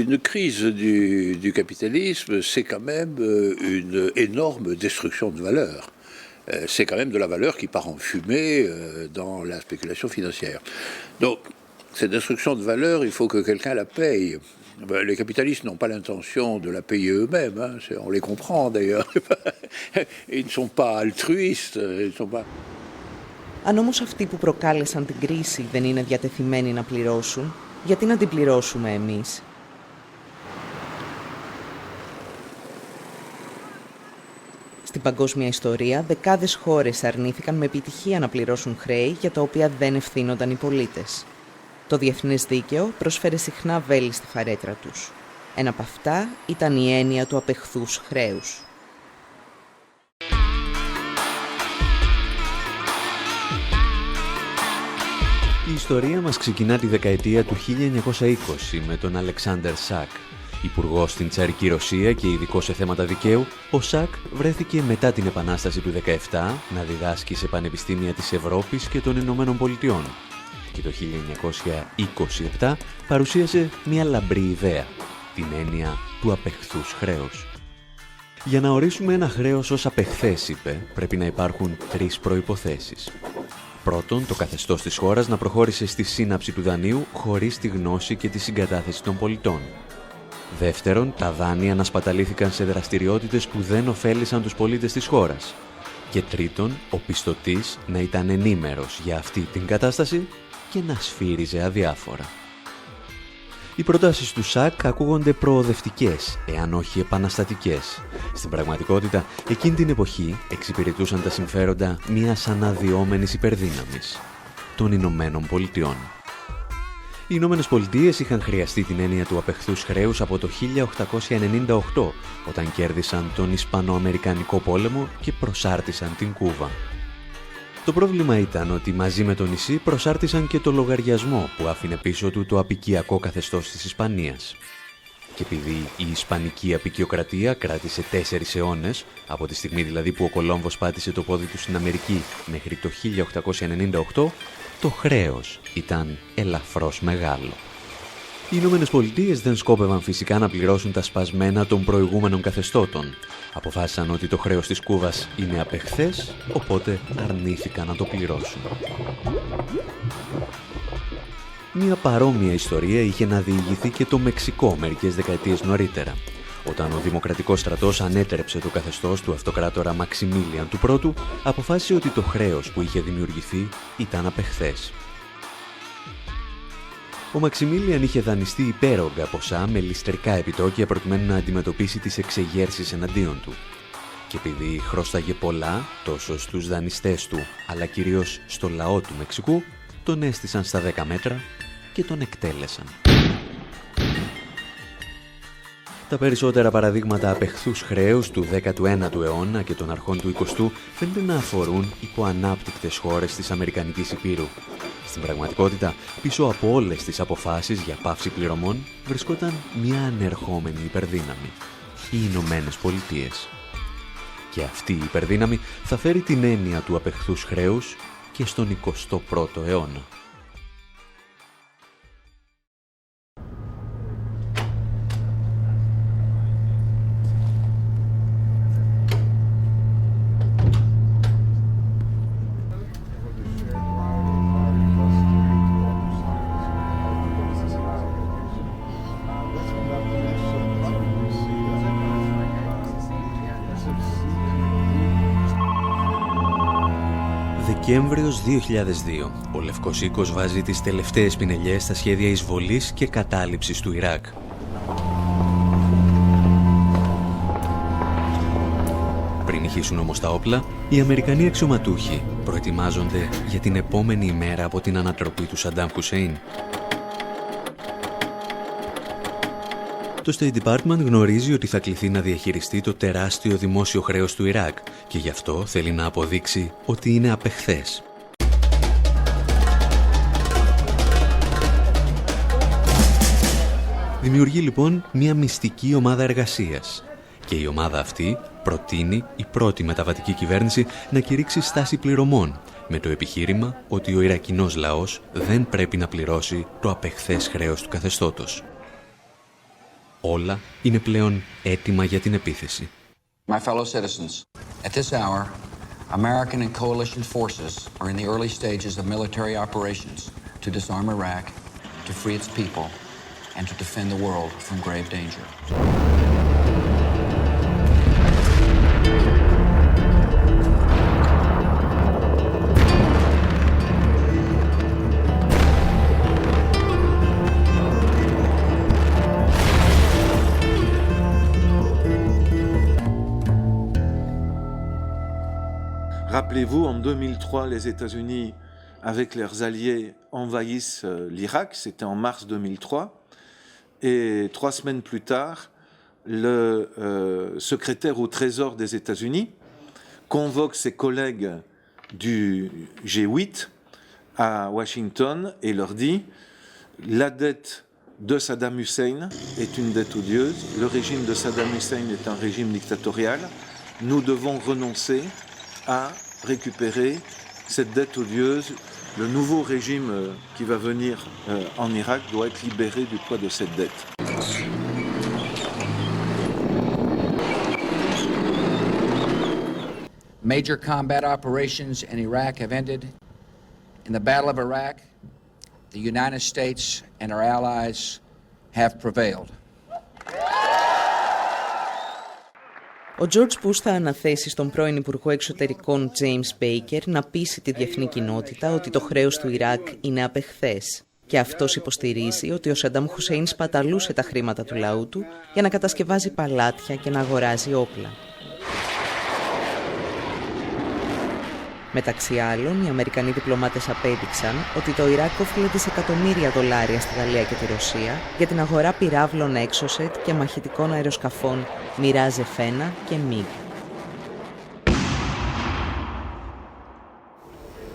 Une crise du capitalisme, c'est quand même une énorme destruction de valeur. C'est quand même de la valeur qui part en fumée dans la spéculation financière. Donc, cette destruction de valeur, il faut que quelqu'un la paye. Les capitalistes n'ont pas l'intention de la payer eux-mêmes, hein. On les comprend d'ailleurs. Ils ne sont pas altruistes. Ils ne sont pas... Αν όμως αυτοί που προκάλεσαν την κρίση δεν είναι διατεθειμένοι να πληρώσουν, γιατί να την πληρώσουμε εμείς? Στην παγκόσμια ιστορία, δεκάδες χώρες αρνήθηκαν με επιτυχία να πληρώσουν χρέη για τα οποία δεν ευθύνονταν οι πολίτες. Το διεθνές δίκαιο προσφέρει συχνά βέλη στη φαρέτρα τους. Ένα από αυτά ήταν η έννοια του απεχθούς χρέους. Η ιστορία μας ξεκινά τη δεκαετία του 1920 με τον Αλεξάνδερ Σακ. Υπουργός στην τσαρική Ρωσία και ειδικός σε θέματα δικαίου, ο Σακ βρέθηκε μετά την Επανάσταση του 17 να διδάσκει σε πανεπιστήμια της Ευρώπης και των Ηνωμένων Πολιτειών. Και το 1927 παρουσίασε μια λαμπρή ιδέα, την έννοια του απεχθούς χρέους. Για να ορίσουμε ένα χρέος ως απεχθές, είπε, πρέπει να υπάρχουν 3 προϋποθέσεις. Πρώτον, το καθεστώς της χώρας να προχώρησε στη σύναψη του δανείου χωρίς τη γνώση και τη συγκατάθεση των πολιτών. Δεύτερον, τα δάνεια να σπαταλήθηκαν σε δραστηριότητες που δεν ωφέλησαν τους πολίτες της χώρας. Και τρίτον, ο πιστωτής να ήταν ενήμερος για αυτή την κατάσταση και να σφύριζε αδιάφορα. Οι προτάσεις του Σακ ακούγονται προοδευτικές, εάν όχι επαναστατικές. Στην πραγματικότητα, εκείνη την εποχή εξυπηρετούσαν τα συμφέροντα μιας αναδυόμενης υπερδύναμης, των Ηνωμένων Πολιτειών. Οι Ηνωμένες Πολιτείες είχαν χρειαστεί την έννοια του απεχθούς χρέους από το 1898, όταν κέρδισαν τον Ισπανοαμερικανικό πόλεμο και προσάρτησαν την Κούβα. Το πρόβλημα ήταν ότι μαζί με το νησί προσάρτησαν και το λογαριασμό που άφηνε πίσω του το απικιακό καθεστώς της Ισπανίας. Και επειδή η Ισπανική απικιοκρατία κράτησε 4 αιώνες, από τη στιγμή δηλαδή που ο Κολόμβος πάτησε το πόδι του στην Αμερική μέχρι το 1898, το χρέος ήταν ελαφρώς μεγάλο. Οι Ηνωμένες Πολιτείες δεν σκόπευαν φυσικά να πληρώσουν τα σπασμένα των προηγούμενων καθεστώτων. Αποφάσισαν ότι το χρέος της Κούβας είναι απεχθές, οπότε αρνήθηκαν να το πληρώσουν. Μια παρόμοια ιστορία είχε να διηγηθεί και το Μεξικό μερικές δεκαετίες νωρίτερα, όταν ο Δημοκρατικός στρατός ανέτρεψε το καθεστώς του αυτοκράτορα Μαξιμίλιαν του Πρώτου, αποφάσισε ότι το χρέος που είχε δημιουργηθεί ήταν απεχθές. Ο Μαξιμίλιαν είχε δανειστεί υπέρογκα ποσά με ληστρικά επιτόκια προκειμένου να αντιμετωπίσει τις εξεγέρσεις εναντίον του. Και επειδή χρώσταγε πολλά, τόσο στους δανειστές του, αλλά κυρίως στο λαό του Μεξικού, τον έστησαν στα 10 μέτρα και τον εκτέλεσαν. Τα περισσότερα παραδείγματα απεχθούς χρέους του 19ου αιώνα και των αρχών του 20ου φαίνεται να αφορούν υποανάπτυκτες χώρες της Αμερικανικής Υπήρου. Στην πραγματικότητα, πίσω από όλες τις αποφάσεις για πάυση πληρωμών βρισκόταν μια ανερχόμενη υπερδύναμη, οι Ηνωμένες Πολιτείες. Και αυτή η υπερδύναμη θα φέρει την έννοια του απεχθούς χρέους και στον 21ο αιώνα. Δεκέμβριος 2002, ο Λευκός Οίκος βάζει τις τελευταίες πινελιές στα σχέδια εισβολής και κατάληψης του Ιράκ. Πριν ηχήσουν όμως τα όπλα, οι Αμερικανοί αξιωματούχοι προετοιμάζονται για την επόμενη ημέρα από την ανατροπή του Σαντάμ Χουσέιν. Το State Department γνωρίζει ότι θα κληθεί να διαχειριστεί το τεράστιο δημόσιο χρέος του Ιράκ και γι' αυτό θέλει να αποδείξει ότι είναι απεχθές. Δημιουργεί λοιπόν μια μυστική ομάδα εργασίας και η ομάδα αυτή προτείνει η πρώτη μεταβατική κυβέρνηση να κηρύξει στάση πληρωμών με το επιχείρημα ότι ο Ιρακινός λαός δεν πρέπει να πληρώσει το απεχθές χρέος του καθεστώτος. Όλα είναι πλέον έτοιμα για την επίθεση. My fellow citizens, at this hour, American and coalition forces are in the early stages of military operations to disarm Iraq, to free its people, and to defend the world from grave danger. Rappelez-vous, en 2003, les États-Unis, avec leurs alliés, envahissent l'Irak. C'était en mars 2003. Et 3 semaines plus tard, le secrétaire au Trésor des États-Unis convoque ses collègues du G8 à Washington et leur dit « La dette de Saddam Hussein est une dette odieuse. Le régime de Saddam Hussein est un régime dictatorial. Nous devons renoncer à récupérer cette dette odieuse. Le nouveau régime qui va venir en Irak doit être libéré du poids de cette dette. » Major combat operations in Iraq have ended. In the Battle of Iraq, the United States and our allies have prevailed. Ο Τζορτζ Μπους θα αναθέσει στον πρώην Υπουργό Εξωτερικών James Baker να πείσει τη διεθνή κοινότητα ότι το χρέος του Ιράκ είναι απεχθές. Και αυτός υποστηρίζει ότι ο Σαντάμ Χουσέιν σπαταλούσε τα χρήματα του λαού του για να κατασκευάζει παλάτια και να αγοράζει όπλα. Μεταξύ άλλων, οι Αμερικανοί διπλωμάτες απέδειξαν ότι το Ιράκ όφελε δισεκατομμύρια δολάρια στη Γαλλία και τη Ρωσία για την αγορά πυράβλων Exocet και μαχητικών αεροσκαφών Mirage F1 και MiG.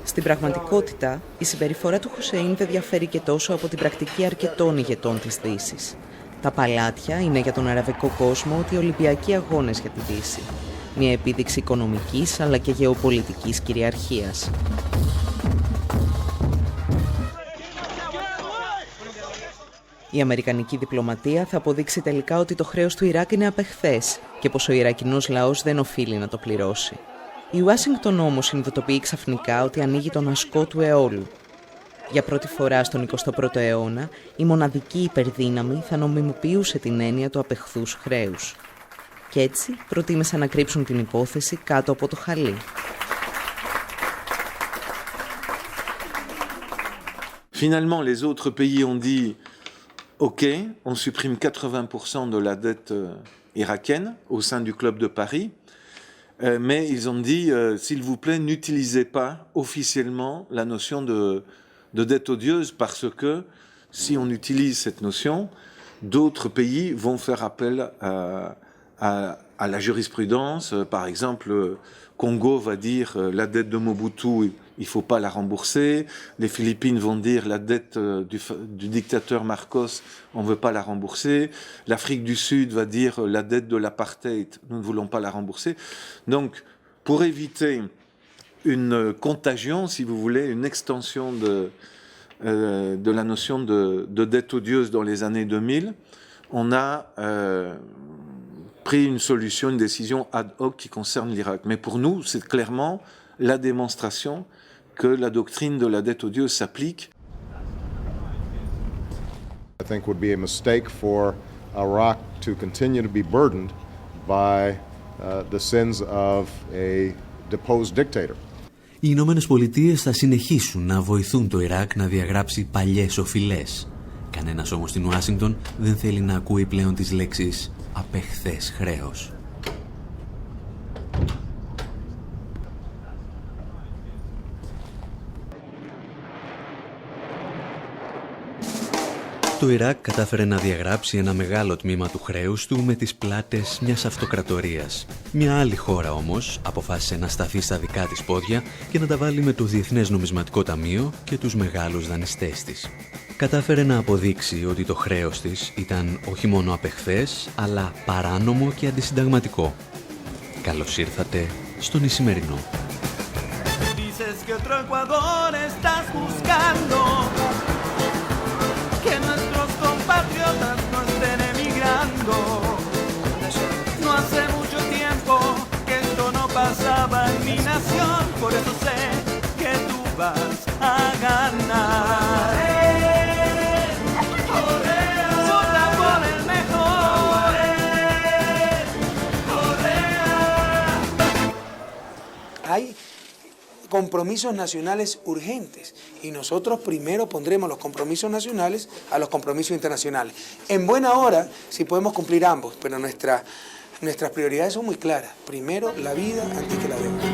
Στην πραγματικότητα, η συμπεριφορά του Χουσέιν δεν διαφέρει και τόσο από την πρακτική αρκετών ηγετών της Δύσης. Τα παλάτια είναι για τον αραβικό κόσμο ότι οι Ολυμπιακοί αγώνες για τη Δύση. Μια επίδειξη οικονομικής αλλά και γεωπολιτικής κυριαρχίας. Η αμερικανική διπλωματία θα αποδείξει τελικά ότι το χρέος του Ιράκ είναι απεχθές και πως ο Ιρακινός λαός δεν οφείλει να το πληρώσει. Η Ουάσιγκτον όμως συνειδητοποιεί ξαφνικά ότι ανοίγει τον ασκό του αιώλου. Για πρώτη φορά στον 21ο αιώνα, η μοναδική υπερδύναμη θα νομιμοποιούσε την έννοια του απεχθούς χρέους. Και έτσι προτίμησαν να κρύψουν την υπόθεση κάτω από το χαλί. Finalement, les autres pays ont dit OK, on supprime 80% de la dette irakienne au sein du club de Paris, mais ils ont dit s'il vous plaît, n'utilisez pas officiellement la notion de dette odieuse parce que si on utilise cette notion, d'autres pays vont faire appel à la jurisprudence. Par exemple, Congo va dire la dette de Mobutu, il ne faut pas la rembourser. Les Philippines vont dire la dette du dictateur Marcos, on ne veut pas la rembourser. L'Afrique du Sud va dire la dette de l'apartheid, nous ne voulons pas la rembourser. Donc, pour éviter une contagion, si vous voulez, une extension de la notion de dette odieuse dans les années 2000, on a pris une solution, une décision ad hoc qui concerne l'Irak. Mais pour nous, c'est clairement la démonstration que la doctrine de la dette odieuse s'applique. I think would be a mistake for Iraq to continue to be burdened by the sins of a deposed dictator. Οι Ηνωμένες Πολιτείες θα συνεχίσουν να βοηθούν το Ιράκ να διαγράψει παλιές οφειλές. Κανένας όμως στην Ουάσιγκτον δεν θέλει να ακούει πλέον τις λέξεις «απεχθές χρέος». Το Ιράκ κατάφερε να διαγράψει ένα μεγάλο τμήμα του χρέους του με τις πλάτες μιας αυτοκρατορίας. Μια άλλη χώρα όμως αποφάσισε να σταθεί στα δικά της πόδια και να τα βάλει με το Διεθνές Νομισματικό Ταμείο και τους μεγάλους δανειστές της. Κατάφερε να αποδείξει ότι το χρέος της ήταν όχι μόνο απεχθές, αλλά παράνομο και αντισυνταγματικό. Καλώς ήρθατε στον Ισημερινό. No estén emigrando. No hace mucho tiempo que esto no pasaba en mi nación, por eso sé que tú vas a ganar. Vota por el mejor. Hay compromisos nacionales urgentes y nosotros primero pondremos los compromisos nacionales a los compromisos internacionales. En buena hora, si podemos cumplir ambos, pero nuestras prioridades son muy claras. Primero la vida antes que la deuda.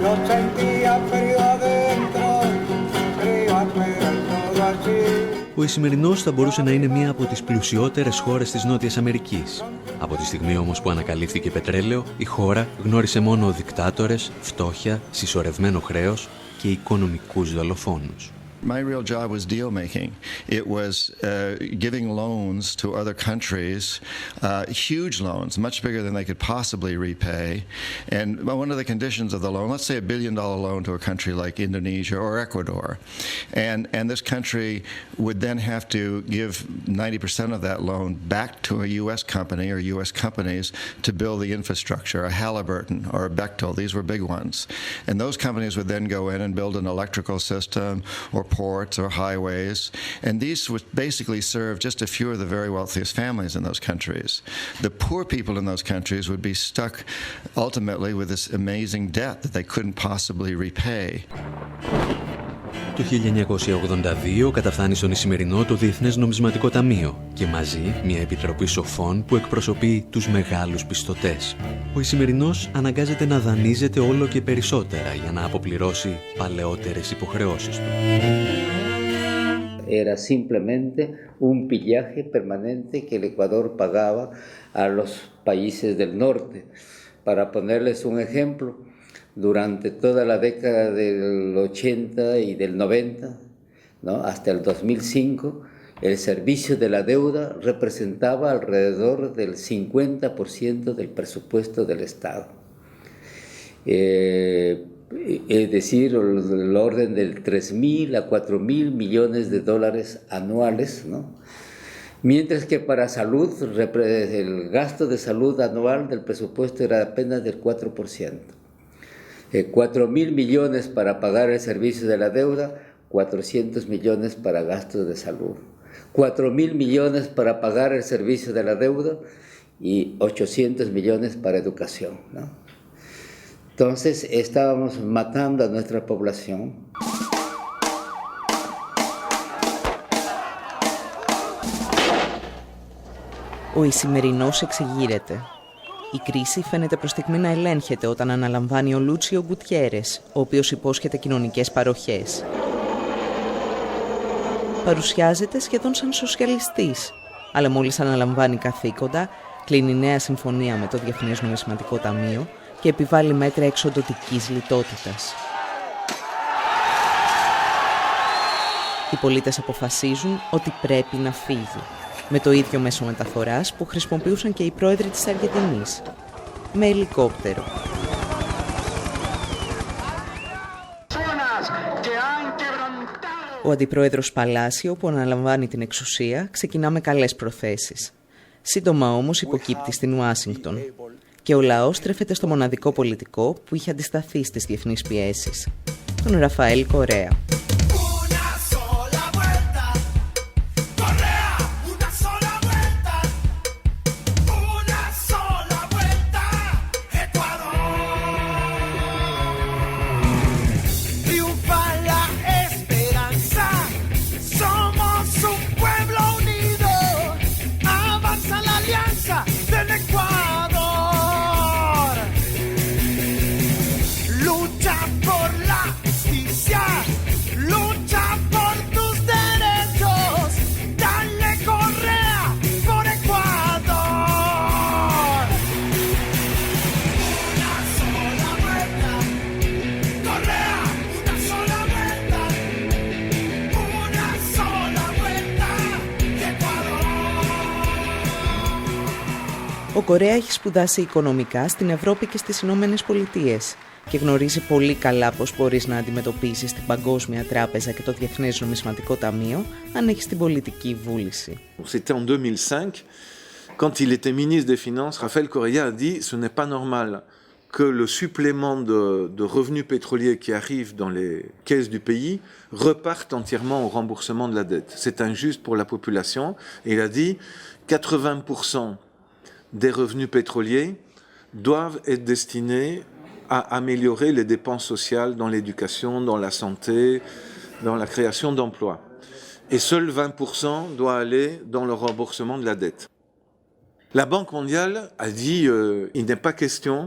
Lo sentía frío adentro, frío afuera y todo así. Ο Ισημερινός θα μπορούσε να είναι μία από τις πλουσιότερες χώρες της Νότιας Αμερικής. Από τη στιγμή όμως που ανακαλύφθηκε πετρέλαιο, η χώρα γνώρισε μόνο δικτάτορες, φτώχεια, συσσωρευμένο χρέος και οικονομικούς δολοφόνους. My real job was deal making. It was giving loans to other countries, huge loans, much bigger than they could possibly repay. And one of the conditions of the loan, let's say $1 billion loan to a country like Indonesia or Ecuador, and this country would then have to give 90% of that loan back to a U.S. company or U.S. companies to build the infrastructure, a Halliburton or a Bechtel. These were big ones. And those companies would then go in and build an electrical system or ports or highways, and these would basically serve just a few of the very wealthiest families in those countries. The poor people in those countries would be stuck ultimately with this amazing debt that they couldn't possibly repay. Το 1982 καταφθάνει στον Ισημερινό το Διεθνές Νομισματικό Ταμείο και μαζί μια επιτροπή σοφών που εκπροσωπεί τους μεγάλους πιστωτές. Ο Ισημερινός αναγκάζεται να δανείζεται όλο και περισσότερα για να αποπληρώσει παλαιότερες υποχρεώσεις του. Era simplemente un pillaje permanente que el Ecuador pagaba a los países del norte. Para ponerles un ejemplo, durante toda la década del 80 y del 90, ¿no? Hasta el 2005, el servicio de la deuda representaba alrededor del 50% del presupuesto del Estado. Es decir, el orden del 3.000 a 4.000 millones de dólares anuales, ¿no? Mientras que para salud, el gasto de salud anual del presupuesto era apenas del 4%. 4.000 millones para pagar el servicio de la deuda, 400 millones para gastos de salud. 4.000 millones para pagar el servicio de la deuda y 800 millones para educación, ¿no? Entonces estábamos matando a nuestra población. Ο Ισημερινός εξεγείρεται. Η κρίση φαίνεται προς στιγμή να ελέγχεται όταν αναλαμβάνει ο Λούτσιο Γκουτιέρες, ο οποίος υπόσχεται κοινωνικές παροχές. Παρουσιάζεται σχεδόν σαν σοσιαλιστής, αλλά μόλις αναλαμβάνει καθήκοντα, κλείνει νέα συμφωνία με το Διεθνές Νομισματικό Ταμείο και επιβάλλει μέτρα εξοντωτικής λιτότητας. Οι πολίτες αποφασίζουν ότι πρέπει να φύγει, με το ίδιο μέσο μεταφοράς που χρησιμοποιούσαν και οι πρόεδροι της Αργεντινής, με ελικόπτερο. Ο αντιπρόεδρος Παλάσιο, που αναλαμβάνει την εξουσία, ξεκινά με καλές προθέσεις. Σύντομα όμως υποκύπτει στην Ουάσιγκτον και ο λαός στρέφεται στο μοναδικό πολιτικό που είχε αντισταθεί στις διεθνείς πιέσεις, τον Ραφαέλ Κορέα. Ο Κορέα έχει σπουδάσει οικονομικά στην Ευρώπη και στις Ηνωμένες Πολιτείες και γνωρίζει πολύ καλά πώς μπορείς να αντιμετωπίσεις την Παγκόσμια Τράπεζα και το Διεθνές Νομισματικό Ταμείο αν έχεις την πολιτική βούληση. C'était en 2005, quand il était ministre des Finances, Rafael Correa a dit « Ce n'est pas normal que le supplément de revenus pétroliers qui arrive dans les caisses du pays reparte entièrement au remboursement de la dette. C'est injuste pour la population. » Et il a dit « 80% des revenus pétroliers doivent être destinés à améliorer les dépenses sociales dans l'éducation, dans la santé, dans la création d'emplois. Et seul 20% doit aller dans le remboursement de la dette. » La Banque mondiale a dit il n'est pas question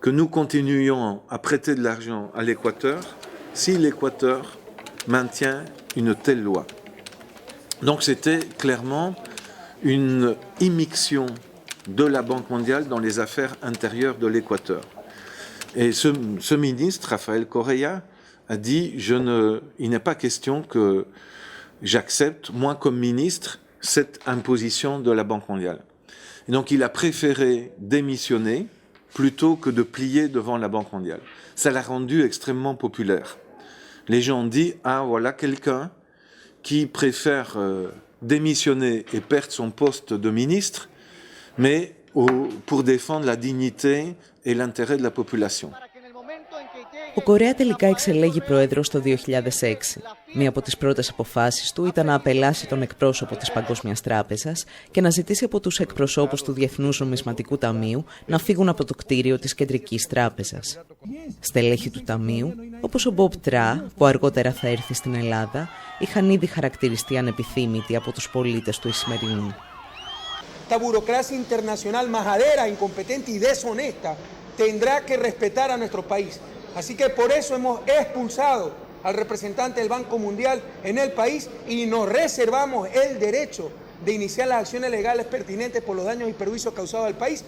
que nous continuions à prêter de l'argent à l'Équateur si l'Équateur maintient une telle loi. Donc c'était clairement une immixtion de la Banque mondiale dans les affaires intérieures de l'Équateur. Et ce ministre, Rafael Correa, a dit il n'est pas question que j'accepte, moi comme ministre, cette imposition de la Banque mondiale. Et donc il a préféré démissionner plutôt que de plier devant la Banque mondiale. Ça l'a rendu extrêmement populaire. Les gens ont dit « Ah, voilà quelqu'un qui préfère démissionner et perdre son poste de ministre, mais pour défendre la dignité et l'intérêt de la population. » Ο Κορέα τελικά εξελέγει πρόεδρος το 2006. Μία από τις πρώτες αποφάσεις του ήταν να απελάσει τον εκπρόσωπο της Παγκόσμιας Τράπεζας και να ζητήσει από τους εκπροσώπους του Διεθνούς Νομισματικού Ταμείου να φύγουν από το κτίριο της Κεντρικής Τράπεζας. Στελέχη του Ταμείου, όπως ο Μπομπ Τρά, που αργότερα θα έρθει στην Ελλάδα, είχαν ήδη χαρακτηριστεί ανεπιθύμητοι από τους πολίτες του Ισημερινού. Esta burocracia internacional majadera, incompetente y deshonesta tendrá que respetar a nuestro país. Así que por eso hemos expulsado al representante del Banco Mundial en el país y nos reservamos el derecho de iniciar las acciones legales pertinentes por los daños y perjuicios causados al país.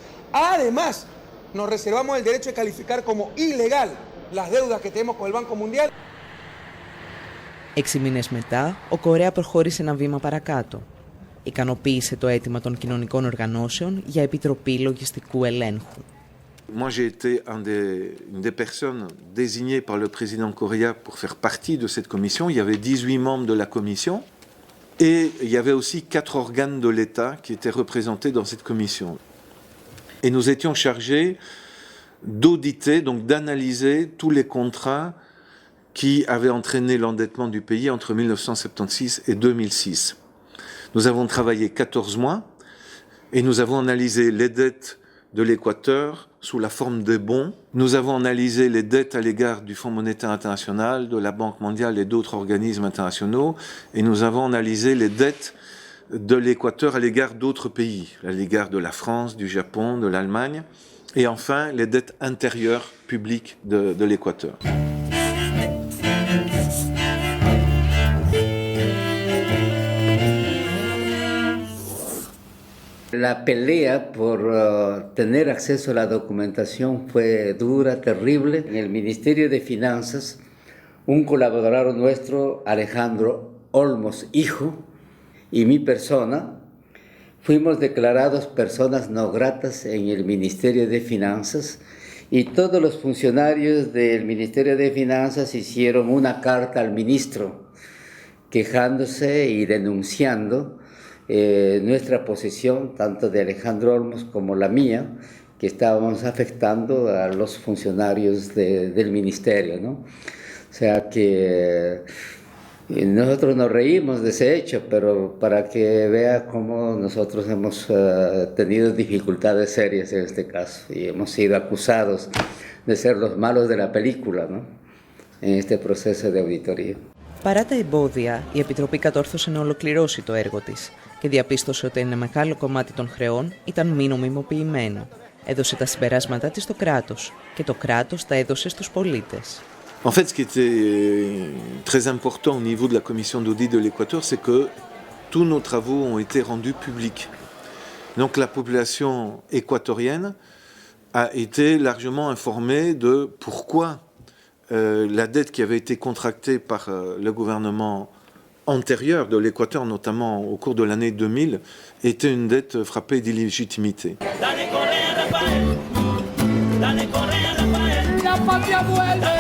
Además, nos reservamos el derecho de calificar como ilegal las deudas que tenemos con el Banco Mundial. 6 μήνες μετά, ο Κορέα προχώρησε ένα βήμα παρακάτω. Ικανοποίησε το αίτημα των κοινωνικών οργανώσεων για επιτροπή λογιστικού ελέγχου. Moi, j'ai été une des personnes désignées par le président Correa pour faire partie de cette commission. Il y avait 18 membres de la commission et il y avait aussi 4 organes de l'État qui étaient représentés dans cette commission. Et nous étions chargés d'auditer, donc d'analyser tous les contrats qui avaient entraîné l'endettement du pays entre 1976 et 2006. Nous avons travaillé 14 mois et nous avons analysé les dettes de l'Équateur sous la forme de bons. Nous avons analysé les dettes à l'égard du Fonds monétaire international, de la Banque mondiale et d'autres organismes internationaux. Et nous avons analysé les dettes de l'Équateur à l'égard d'autres pays, à l'égard de la France, du Japon, de l'Allemagne. Et enfin, les dettes intérieures publiques de l'Équateur. La pelea por tener acceso a la documentación fue dura, terrible. En el Ministerio de Finanzas, un colaborador nuestro, Alejandro Olmos, hijo, y mi persona, fuimos declarados personas no gratas en el Ministerio de Finanzas y todos los funcionarios del Ministerio de Finanzas hicieron una carta al ministro quejándose y denunciando nuestra posición, tanto de Alejandro Olmos como la mía, que estábamos afectando a los funcionarios del ministerio, ¿no? O sea que nosotros nos reímos de ese hecho, pero para que vea cómo nosotros hemos tenido dificultades serias en este caso y hemos sido acusados de ser los malos de la película, ¿no? En este proceso de auditoría. Παρά τα εμπόδια, η Επιτροπή κατόρθωσε να ολοκληρώσει το έργο της και διαπίστωσε ότι ένα μεγάλο κομμάτι των χρεών ήταν μη νομιμοποιημένο. Έδωσε τα συμπεράσματά της στο κράτος και το κράτος τα έδωσε στους πολίτες. En fait, ce qui était très important au niveau de la commission d'audit de l'Équateur, c'est que tous nos travaux ont été rendus publics. Donc la population équatorienne a été largement informée de pourquoi la dette qui avait été contractée par le gouvernement antérieure de l'Équateur, notamment au cours de l'année 2000, était une dette frappée d'illégitimité. La patria vuelve,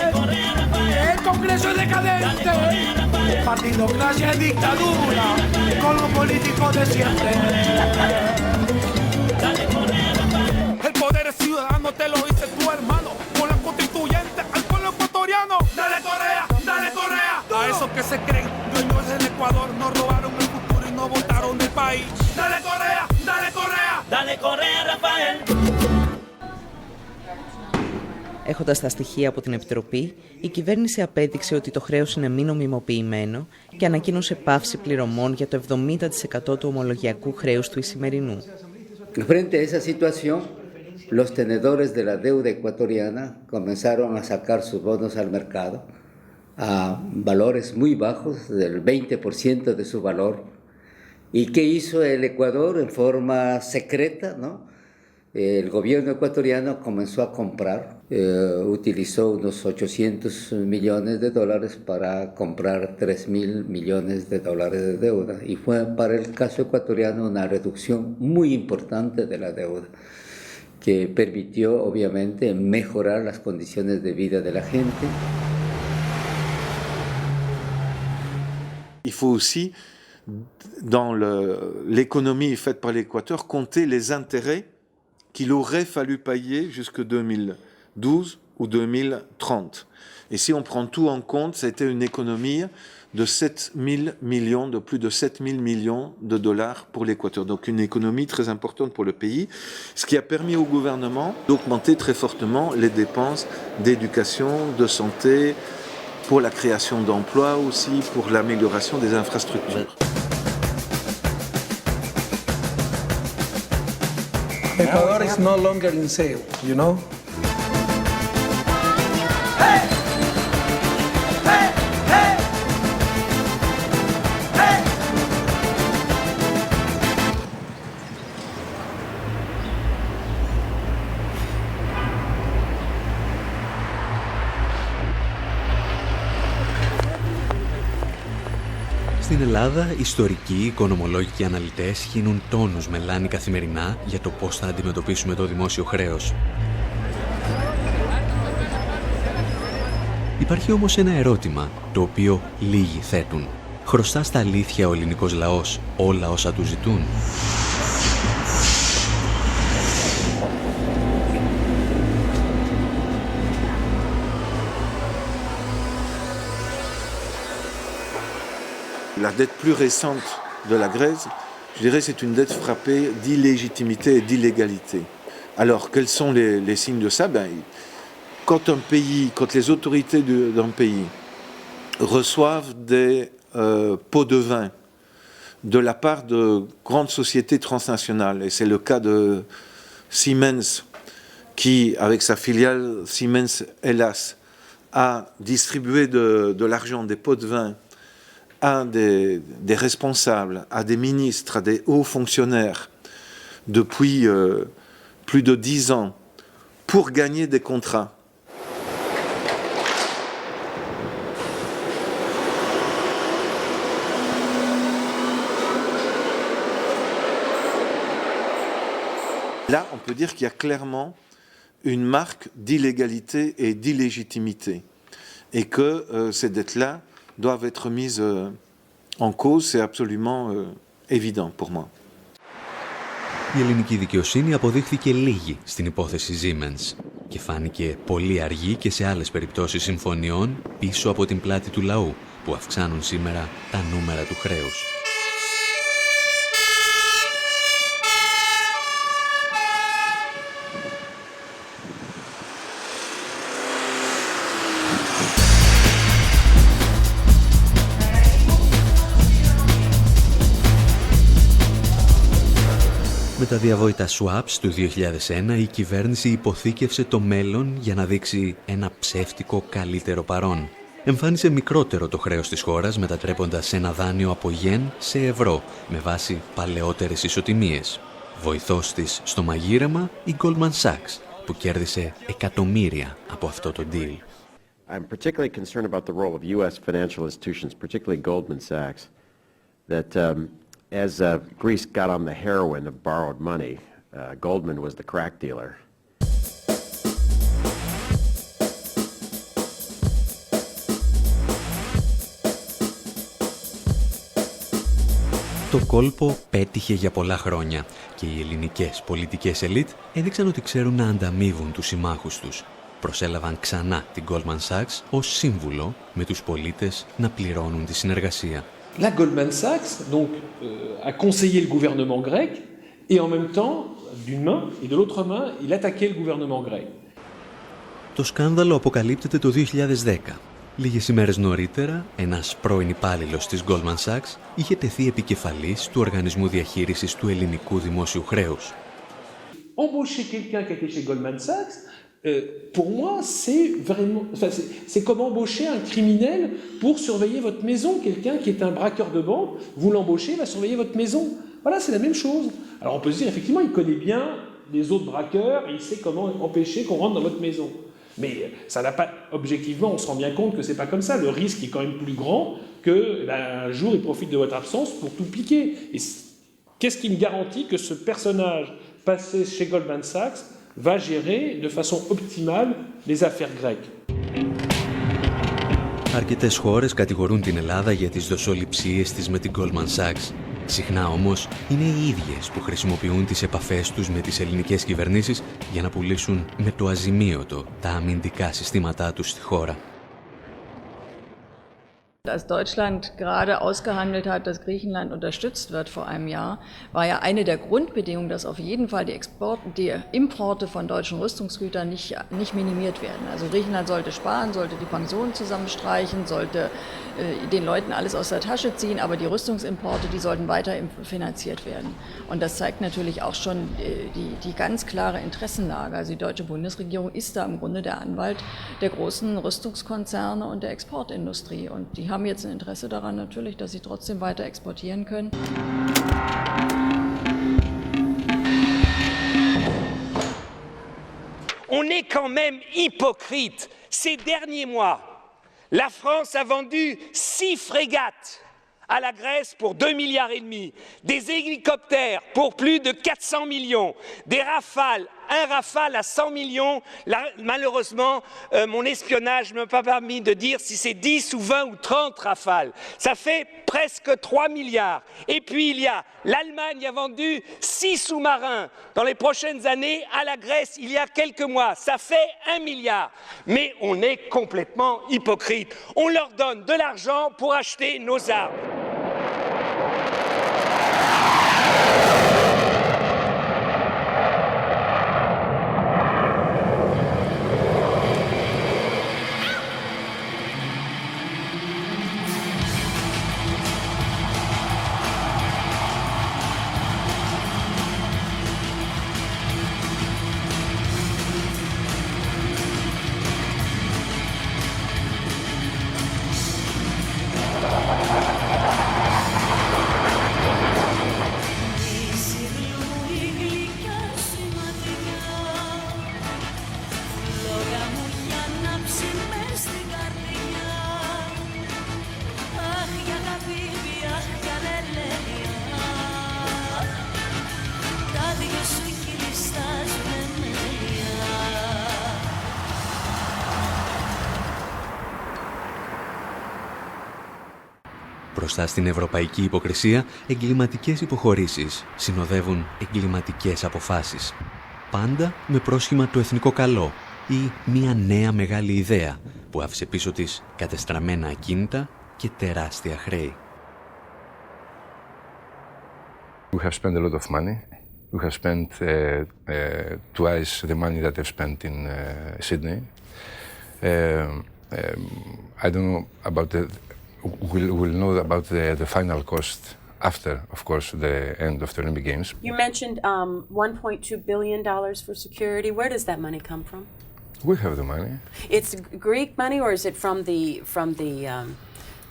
el Congreso es decadente, partidocracia y dictadura, con los políticos de siempre. El poder es ciudadano, te lo dice tu hermano, con la constituyente al pueblo ecuatoriano. Dale Correa, dale Correa. A esos que se creen dueños del Ecuador, nos robaron el futuro y no votaron del país. Dale Correa, dale Correa. Dale Correa, Rafael. Έχοντας τα στοιχεία από την Επιτροπή, η κυβέρνηση απέδειξε ότι το χρέος είναι μη νομιμοποιημένο και ανακοίνωσε πάυση πληρωμών για το 70% του ομολογιακού χρέους του Ισημερινού. Frente a esa situación, los tenedores de la deuda ecuatoriana comenzaron a sacar sus bonos al mercado a valores muy bajos, del 20% de su valor. ¿Y qué hizo el Ecuador en forma secreta, no? El gobierno ecuatoriano comenzó a comprar, utilizó unos 800 millones de dólares para comprar 3.000 millones de dólares de deuda. Y fue para el caso ecuatoriano una reducción muy importante de la deuda, que permitió obviamente mejorar las condiciones de vida de la gente. Il faut aussi, dans l'économie faite par l'Équateur, compter les intérêts qu'il aurait fallu payer jusque 2012 ou 2030. Et si on prend tout en compte, ça a été une économie de 7 000 millions, de plus de 7 000 millions de dollars pour l'Équateur. Donc une économie très importante pour le pays, ce qui a permis au gouvernement d'augmenter très fortement les dépenses d'éducation, de santé, pour la création d'emplois aussi, pour l'amélioration des infrastructures. Ecuador is no longer in sale, you know? Στην Ελλάδα, ιστορικοί, οικονομολόγοι και αναλυτές χύνουν τόνους μελάνι καθημερινά για το πώς θα αντιμετωπίσουμε το δημόσιο χρέος. Υπάρχει όμως ένα ερώτημα, το οποίο λίγοι θέτουν. Χρωστά στα αλήθεια ο ελληνικός λαός όλα όσα του ζητούν? La dette plus récente de la Grèce, je dirais, c'est une dette frappée d'illégitimité et d'illégalité. Alors, quels sont les signes de ça? Quand les autorités d'un pays reçoivent des pots de vin de la part de grandes sociétés transnationales, et c'est le cas de Siemens, qui, avec sa filiale Siemens Hellas, a distribué de l'argent, des pots de vin à des responsables, à des ministres, à des hauts fonctionnaires depuis plus de 10 ans pour gagner des contrats. Là, on peut dire qu'il y a clairement une marque d'illégalité et d'illégitimité et que ces dettes-là doivent être mises en cause, c'est absolument évident pour moi. Η ελληνική δικαιοσύνη αποδείχθηκε λίγη στην υπόθεση Siemens και φάνηκε πολύ αργή και σε άλλες περιπτώσεις συμφωνιών πίσω από την πλάτη του λαού που αυξάνουν σήμερα τα νούμερα του χρέους. Με τα διαβόητα swaps του 2001 η κυβέρνηση υποθήκευσε το μέλλον για να δείξει ένα ψεύτικο καλύτερο παρόν. Εμφάνισε μικρότερο το χρέος της χώρας μετατρέποντας ένα δάνειο από γεν σε ευρώ με βάση παλαιότερες ισοτιμίες. Βοηθός της στο μαγείρεμα η Goldman Sachs που κέρδισε εκατομμύρια από αυτό το deal. I'm particularly concerned about the role of U.S. financial institutions, particularly Goldman Sachs, that as Greece got on the heroin of borrowed money, Goldman was the crack dealer. Το κόλπο πέτυχε για πολλά χρόνια και οι ελληνικές πολιτικές ελίτ έδειξαν ότι ξέρουν να ανταμείβουν τους συμμάχους τους. Προσέλαβαν ξανά την Goldman Sachs ως σύμβουλο με τους πολίτες να πληρώνουν τη συνεργασία. La Goldman Sachs donc, a conseillé le gouvernement grec et en même temps, d'une main et de l'autre main, il attaquait le gouvernement grec. Το σκάνδαλο αποκαλύπτεται το 2010. Λίγες ημέρες νωρίτερα, ένας πρώην υπάλληλος της Goldman Sachs είχε τεθεί επικεφαλής του Οργανισμού Διαχείρισης του Ελληνικού Δημόσιου Χρέους. Embaucher quelqu'un qui était chez Goldman Sachs, pour moi, c'est vraiment, c'est comme embaucher un criminel pour surveiller votre maison. Quelqu'un qui est un braqueur de banque, vous l'embauchez, il va surveiller votre maison. Voilà, c'est la même chose. Alors on peut se dire, effectivement, il connaît bien les autres braqueurs et il sait comment empêcher qu'on rentre dans votre maison. Mais ça n'a pas, objectivement, on se rend bien compte que c'est pas comme ça. Le risque est quand même plus grand que, un jour, il profite de votre absence pour tout piquer. Et qu'est-ce qui me garantit que ce personnage passé chez Goldman Sachs va gérer de façon optimale les affaires grecques? Αρκετές χώρες κατηγορούν την Ελλάδα για τις δοσοληψίες της με την Goldman Sachs. Συχνά όμως είναι οι ίδιες που χρησιμοποιούν τις επαφές τους με τις ελληνικές κυβερνήσεις για να πουλήσουν με το αζημίωτο τα αμυντικά συστήματά τους στη χώρα. Als Deutschland gerade ausgehandelt hat, dass Griechenland unterstützt wird vor einem Jahr, war ja eine der Grundbedingungen, dass auf jeden Fall die Importe von deutschen Rüstungsgütern nicht minimiert werden. Also Griechenland sollte sparen, sollte die Pensionen zusammenstreichen, sollte den Leuten alles aus der Tasche ziehen, aber die Rüstungsimporte, die sollten weiter finanziert werden. Und das zeigt natürlich auch schon die ganz klare Interessenlage. Also die deutsche Bundesregierung ist da im Grunde der Anwalt der großen Rüstungskonzerne und der Exportindustrie. Und die haben jetzt ein Interesse daran natürlich, dass sie trotzdem weiter exportieren können. On est quand même hypocrite. Ces derniers mois, la France a vendu 6 frégates à la Grèce pour 2,5 milliards, des hélicoptères pour plus de 400 millions, des Rafales, un Rafale à 100 millions. Là, malheureusement, mon espionnage ne m'a pas permis de dire si c'est 10 ou 20 ou 30 Rafales. Ça fait presque 3 milliards. Et puis il y a l'Allemagne a vendu 6 sous-marins dans les prochaines années à la Grèce il y a quelques mois. Ça fait 1 milliard. Mais on est complètement hypocrite. On leur donne de l'argent pour acheter nos armes. Μπροστά στην ευρωπαϊκή υποκρισία, εγκληματικές υποχωρήσεις συνοδεύουν εγκληματικές αποφάσεις. Πάντα με πρόσχημα το εθνικό καλό ή μια νέα μεγάλη ιδέα που άφησε πίσω της κατεστραμμένα ακίνητα και τεράστια χρέη. We have spent a lot of money. We have spent twice the money that I've spent in Sydney. I don't know about the... We'll know about the final cost after, of course, the end of the Olympic Games. You mentioned $1.2 billion for security. Where does that money come from? We have the money. It's Greek money, or is it from the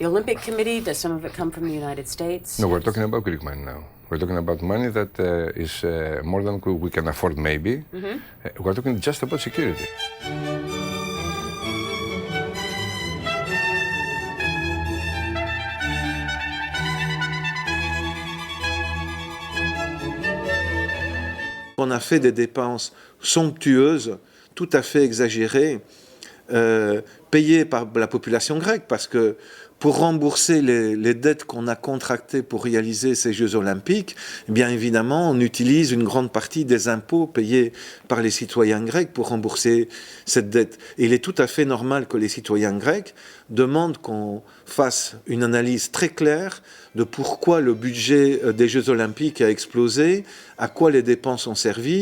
Olympic Committee? Does some of it come from the United States? No, we're talking about Greek money now. We're talking about money that is more than we can afford, maybe. Mm-hmm. We're talking just about security. on a fait des dépenses somptueuses, tout à fait exagérées, payées par la population grecque, parce que pour rembourser les dettes qu'on a contractées pour réaliser ces Jeux olympiques, bien évidemment, on utilise une grande partie des impôts payés par les citoyens grecs pour rembourser cette dette. Et il est tout à fait normal que les citoyens grecs demandent qu'on fasse une analyse très claire de pourquoi le budget des Jeux olympiques a explosé, à quoi les dépenses ont servi.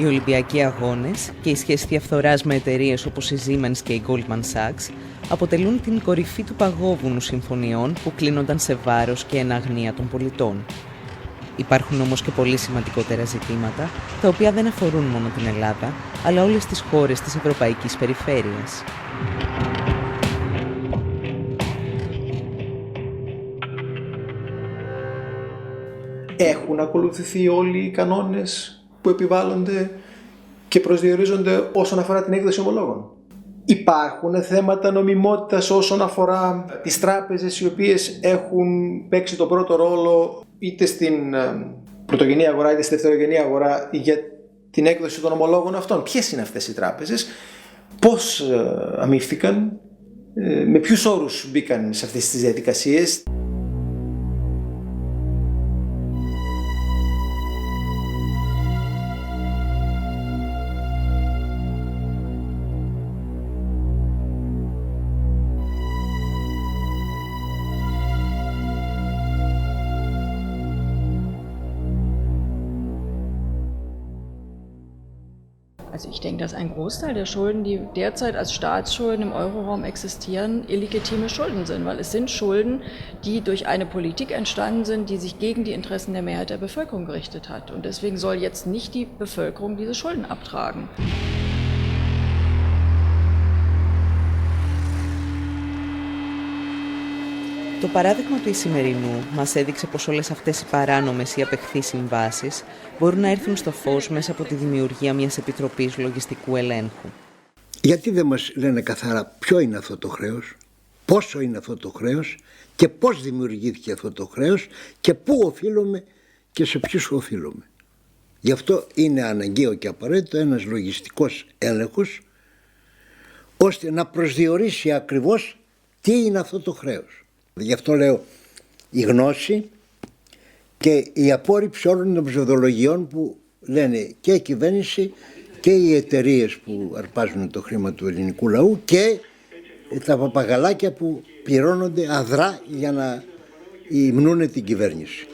Οι Ολυμπιακοί Αγώνες και η σχέση διαφθοράς με εταιρείες όπως η Siemens και η Goldman Sachs αποτελούν την κορυφή του παγόβουνου συμφωνιών που κλείνονταν σε βάρος και εν αγνία των πολιτών. Υπάρχουν όμως και πολύ σημαντικότερα ζητήματα, τα οποία δεν αφορούν μόνο την Ελλάδα, αλλά όλες τις χώρες της Ευρωπαϊκής Περιφέρειας. Έχουν ακολουθηθεί όλοι οι κανόνες που επιβάλλονται και προσδιορίζονται όσον αφορά την έκδοση ομολόγων. Υπάρχουν θέματα νομιμότητας όσον αφορά τις τράπεζες οι οποίες έχουν παίξει τον πρώτο ρόλο είτε στην πρωτογενή αγορά είτε στη δευτερογενή αγορά για την έκδοση των ομολόγων αυτών. Ποιες είναι αυτές οι τράπεζες, πώς αμείφθηκαν, με ποιους όρους μπήκαν σε αυτές τις διαδικασίες. Also ich denke, dass ein Großteil der Schulden, die derzeit als Staatsschulden im Euroraum existieren, illegitime Schulden sind, weil es sind Schulden, die durch eine Politik entstanden sind, die sich gegen die Interessen der Mehrheit der Bevölkerung gerichtet hat. Und deswegen soll jetzt nicht die Bevölkerung diese Schulden abtragen. Το παράδειγμα του Ισημερινού μας έδειξε πως όλες αυτές οι παράνομες ή απεχθείς συμβάσεις μπορούν να έρθουν στο φως μέσα από τη δημιουργία μιας επιτροπής λογιστικού ελέγχου. Γιατί δεν μας λένε καθαρά ποιο είναι αυτό το χρέος, πόσο είναι αυτό το χρέος και πώς δημιουργήθηκε αυτό το χρέος και πού οφείλουμε και σε ποιους οφείλουμε. Γι' αυτό είναι αναγκαίο και απαραίτητο ένας λογιστικός έλεγχος ώστε να προσδιορίσει ακριβώς τι είναι αυτό το χρέος. Γι' αυτό λέω η γνώση και η απόρριψη όλων των ψευδολογιών που λένε και η κυβέρνηση και οι εταιρείες που αρπάζουν το χρήμα του ελληνικού λαού και τα παπαγαλάκια που πληρώνονται αδρά για να υμνούν την κυβέρνηση.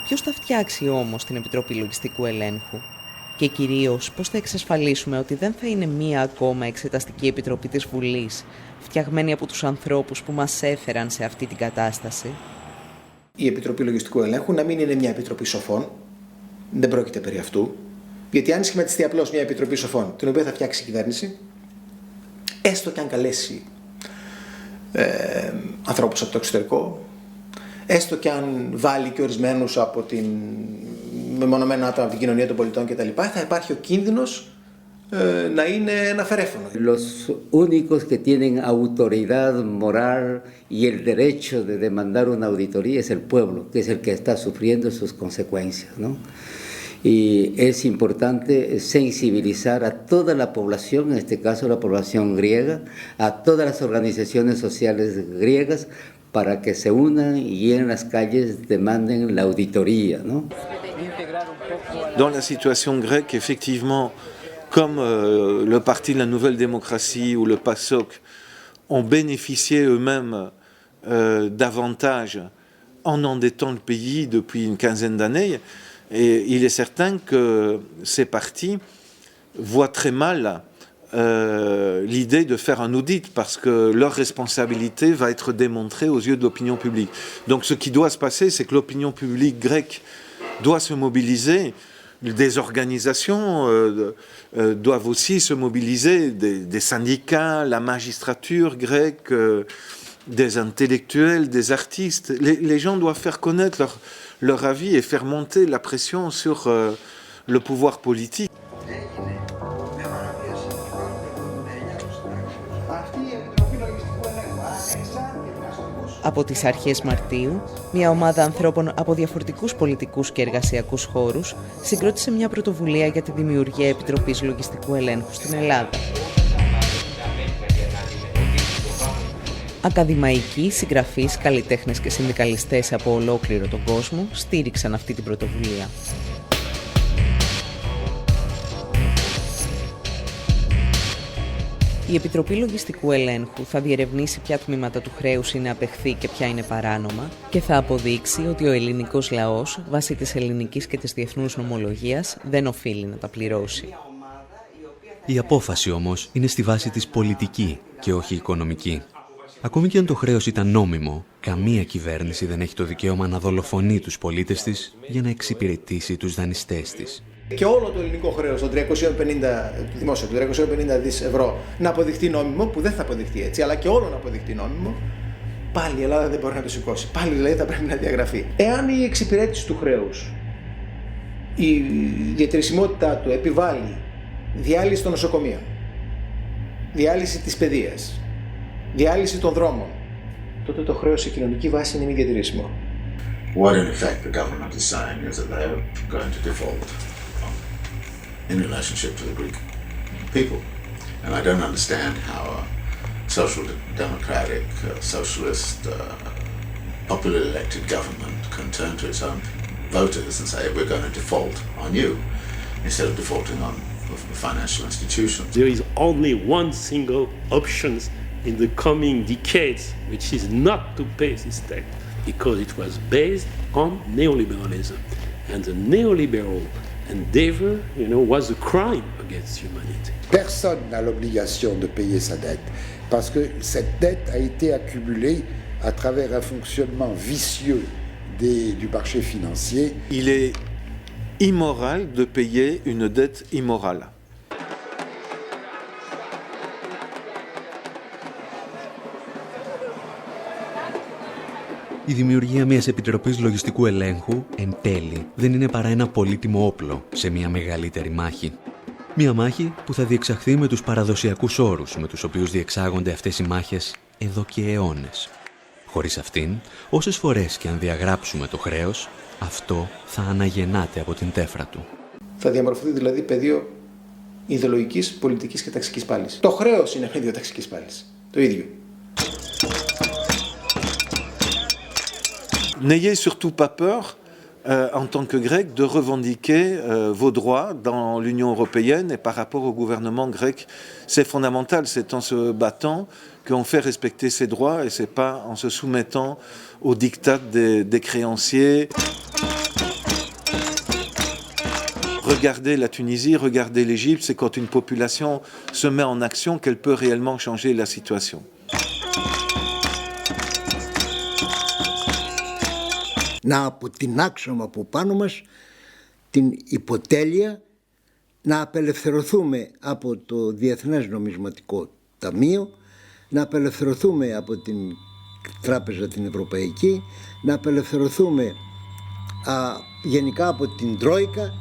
Ποιος θα φτιάξει όμως την Επιτροπή Λογιστικού Ελέγχου? Και κυρίως πώς θα εξασφαλίσουμε ότι δεν θα είναι μία ακόμα εξεταστική επιτροπή της Βουλής, φτιαγμένη από τους ανθρώπους που μας έφεραν σε αυτή την κατάσταση? Η Επιτροπή Λογιστικού Ελέγχου να μην είναι μια επιτροπή σοφών, δεν πρόκειται περί αυτού, γιατί αν σχηματιστεί απλώς μια επιτροπή σοφών, την οποία θα φτιάξει η κυβέρνηση, έστω και αν καλέσει ανθρώπους από το εξωτερικό, έστω και αν βάλει και ορισμένους από την μεμονωμένα άτομα από την κοινωνία των πολιτών κτλ., θα υπάρχει ο κίνδυνος να είναι ένα φερέφωνο. Los únicos que tienen autoridad moral y el derecho de demandar una auditoría es el pueblo, que es el que está sufriendo sus consecuencias, ¿no? Y es importante sensibilizar a toda la población, en este caso la población griega, a todas las organizaciones sociales griegas, para que se unan y en las calles demanden la auditoría, ¿no? Dans la situation grecque, effectivement, comme le Parti de la Nouvelle Démocratie ou le PASOK ont bénéficié eux-mêmes davantage en endettant le pays depuis une quinzaine d'années, et il est certain que ces partis voient très mal l'idée de faire un audit parce que leur responsabilité va être démontrée aux yeux de l'opinion publique. Donc ce qui doit se passer, c'est que l'opinion publique grecque doit se mobiliser, des organisations doivent aussi se mobiliser, des syndicats, la magistrature grecque, des intellectuels, des artistes. Les gens doivent faire connaître leur avis et faire monter la pression sur le pouvoir politique. Από τις αρχές Μαρτίου, μια ομάδα ανθρώπων από διαφορετικούς πολιτικούς και εργασιακούς χώρους συγκρότησε μια πρωτοβουλία για τη δημιουργία Επιτροπής Λογιστικού Ελέγχου στην Ελλάδα. Ακαδημαϊκοί, συγγραφείς, καλλιτέχνες και συνδικαλιστές από ολόκληρο τον κόσμο στήριξαν αυτή την πρωτοβουλία. Η Επιτροπή Λογιστικού Ελέγχου θα διερευνήσει ποια τμήματα του χρέους είναι απεχθή και ποια είναι παράνομα και θα αποδείξει ότι ο ελληνικός λαός, βάσει της ελληνικής και της διεθνούς νομολογίας, δεν οφείλει να τα πληρώσει. Η απόφαση όμως είναι στη βάση της πολιτική και όχι οικονομική. Ακόμη και αν το χρέος ήταν νόμιμο, καμία κυβέρνηση δεν έχει το δικαίωμα να δολοφονεί τους πολίτες της για να εξυπηρετήσει τους δανειστές της. Και όλο το ελληνικό χρέος, το 350 δις ευρώ, να αποδειχτεί νόμιμο, που δεν θα αποδειχτεί έτσι, αλλά και όλο να αποδειχτεί νόμιμο, πάλι η Ελλάδα δεν μπορεί να το σηκώσει. Πάλι δηλαδή θα πρέπει να διαγραφεί. Εάν η εξυπηρέτηση του χρέους, η διατηρησιμότητά του επιβάλλει διάλυση των νοσοκομείων, διάλυση της παιδείας, διάλυση των δρόμων, τότε το χρέος σε κοινωνική βάση είναι μη διατηρήσιμο. What in effect the government is saying is that they are going to default in relationship to the Greek people. And I don't understand how a social democratic, socialist, popularly elected government can turn to its own voters and say we're going to default on you instead of defaulting on the financial institutions. There is only one single option in the coming decades, which is not to pay this debt, because it was based on neoliberalism. And the neoliberal endeavor, was a crime against humanity. Personne n'a l'obligation de payer sa dette, parce que cette dette a été accumulée à travers un fonctionnement vicieux du marché financier. Il est immoral de payer une dette immorale. Η δημιουργία μιας Επιτροπής Λογιστικού Ελέγχου, εν τέλει, δεν είναι παρά ένα πολύτιμο όπλο σε μια μεγαλύτερη μάχη. Μια μάχη που θα διεξαχθεί με τους παραδοσιακούς όρους με τους οποίους διεξάγονται αυτές οι μάχες εδώ και αιώνες. Χωρίς αυτήν, όσες φορές και αν διαγράψουμε το χρέος, αυτό θα αναγεννάται από την τέφρα του. Θα διαμορφωθεί δηλαδή πεδίο ιδεολογικής, πολιτικής και ταξικής πάλης. Το χρέος είναι πεδίο ταξικής πάλης. Το ίδιο. N'ayez surtout pas peur, en tant que Grec, de revendiquer vos droits dans l'Union européenne et par rapport au gouvernement grec. C'est fondamental, c'est en se battant qu'on fait respecter ses droits et c'est pas en se soumettant aux diktats des créanciers. Regardez la Tunisie, regardez l'Égypte, c'est quand une population se met en action qu'elle peut réellement changer la situation. Να αποτινάξουμε από πάνω μας την υποτέλεια, να απελευθερωθούμε από το Διεθνές Νομισματικό Ταμείο, να απελευθερωθούμε από την Τράπεζα την Ευρωπαϊκή, να απελευθερωθούμε γενικά από την Τρόικα,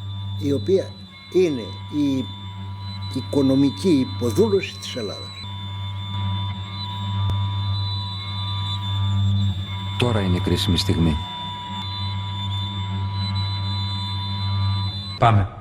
η οποία είναι η οικονομική υποδούλωση της Ελλάδας. Τώρα είναι κρίσιμη στιγμή. Πάμε.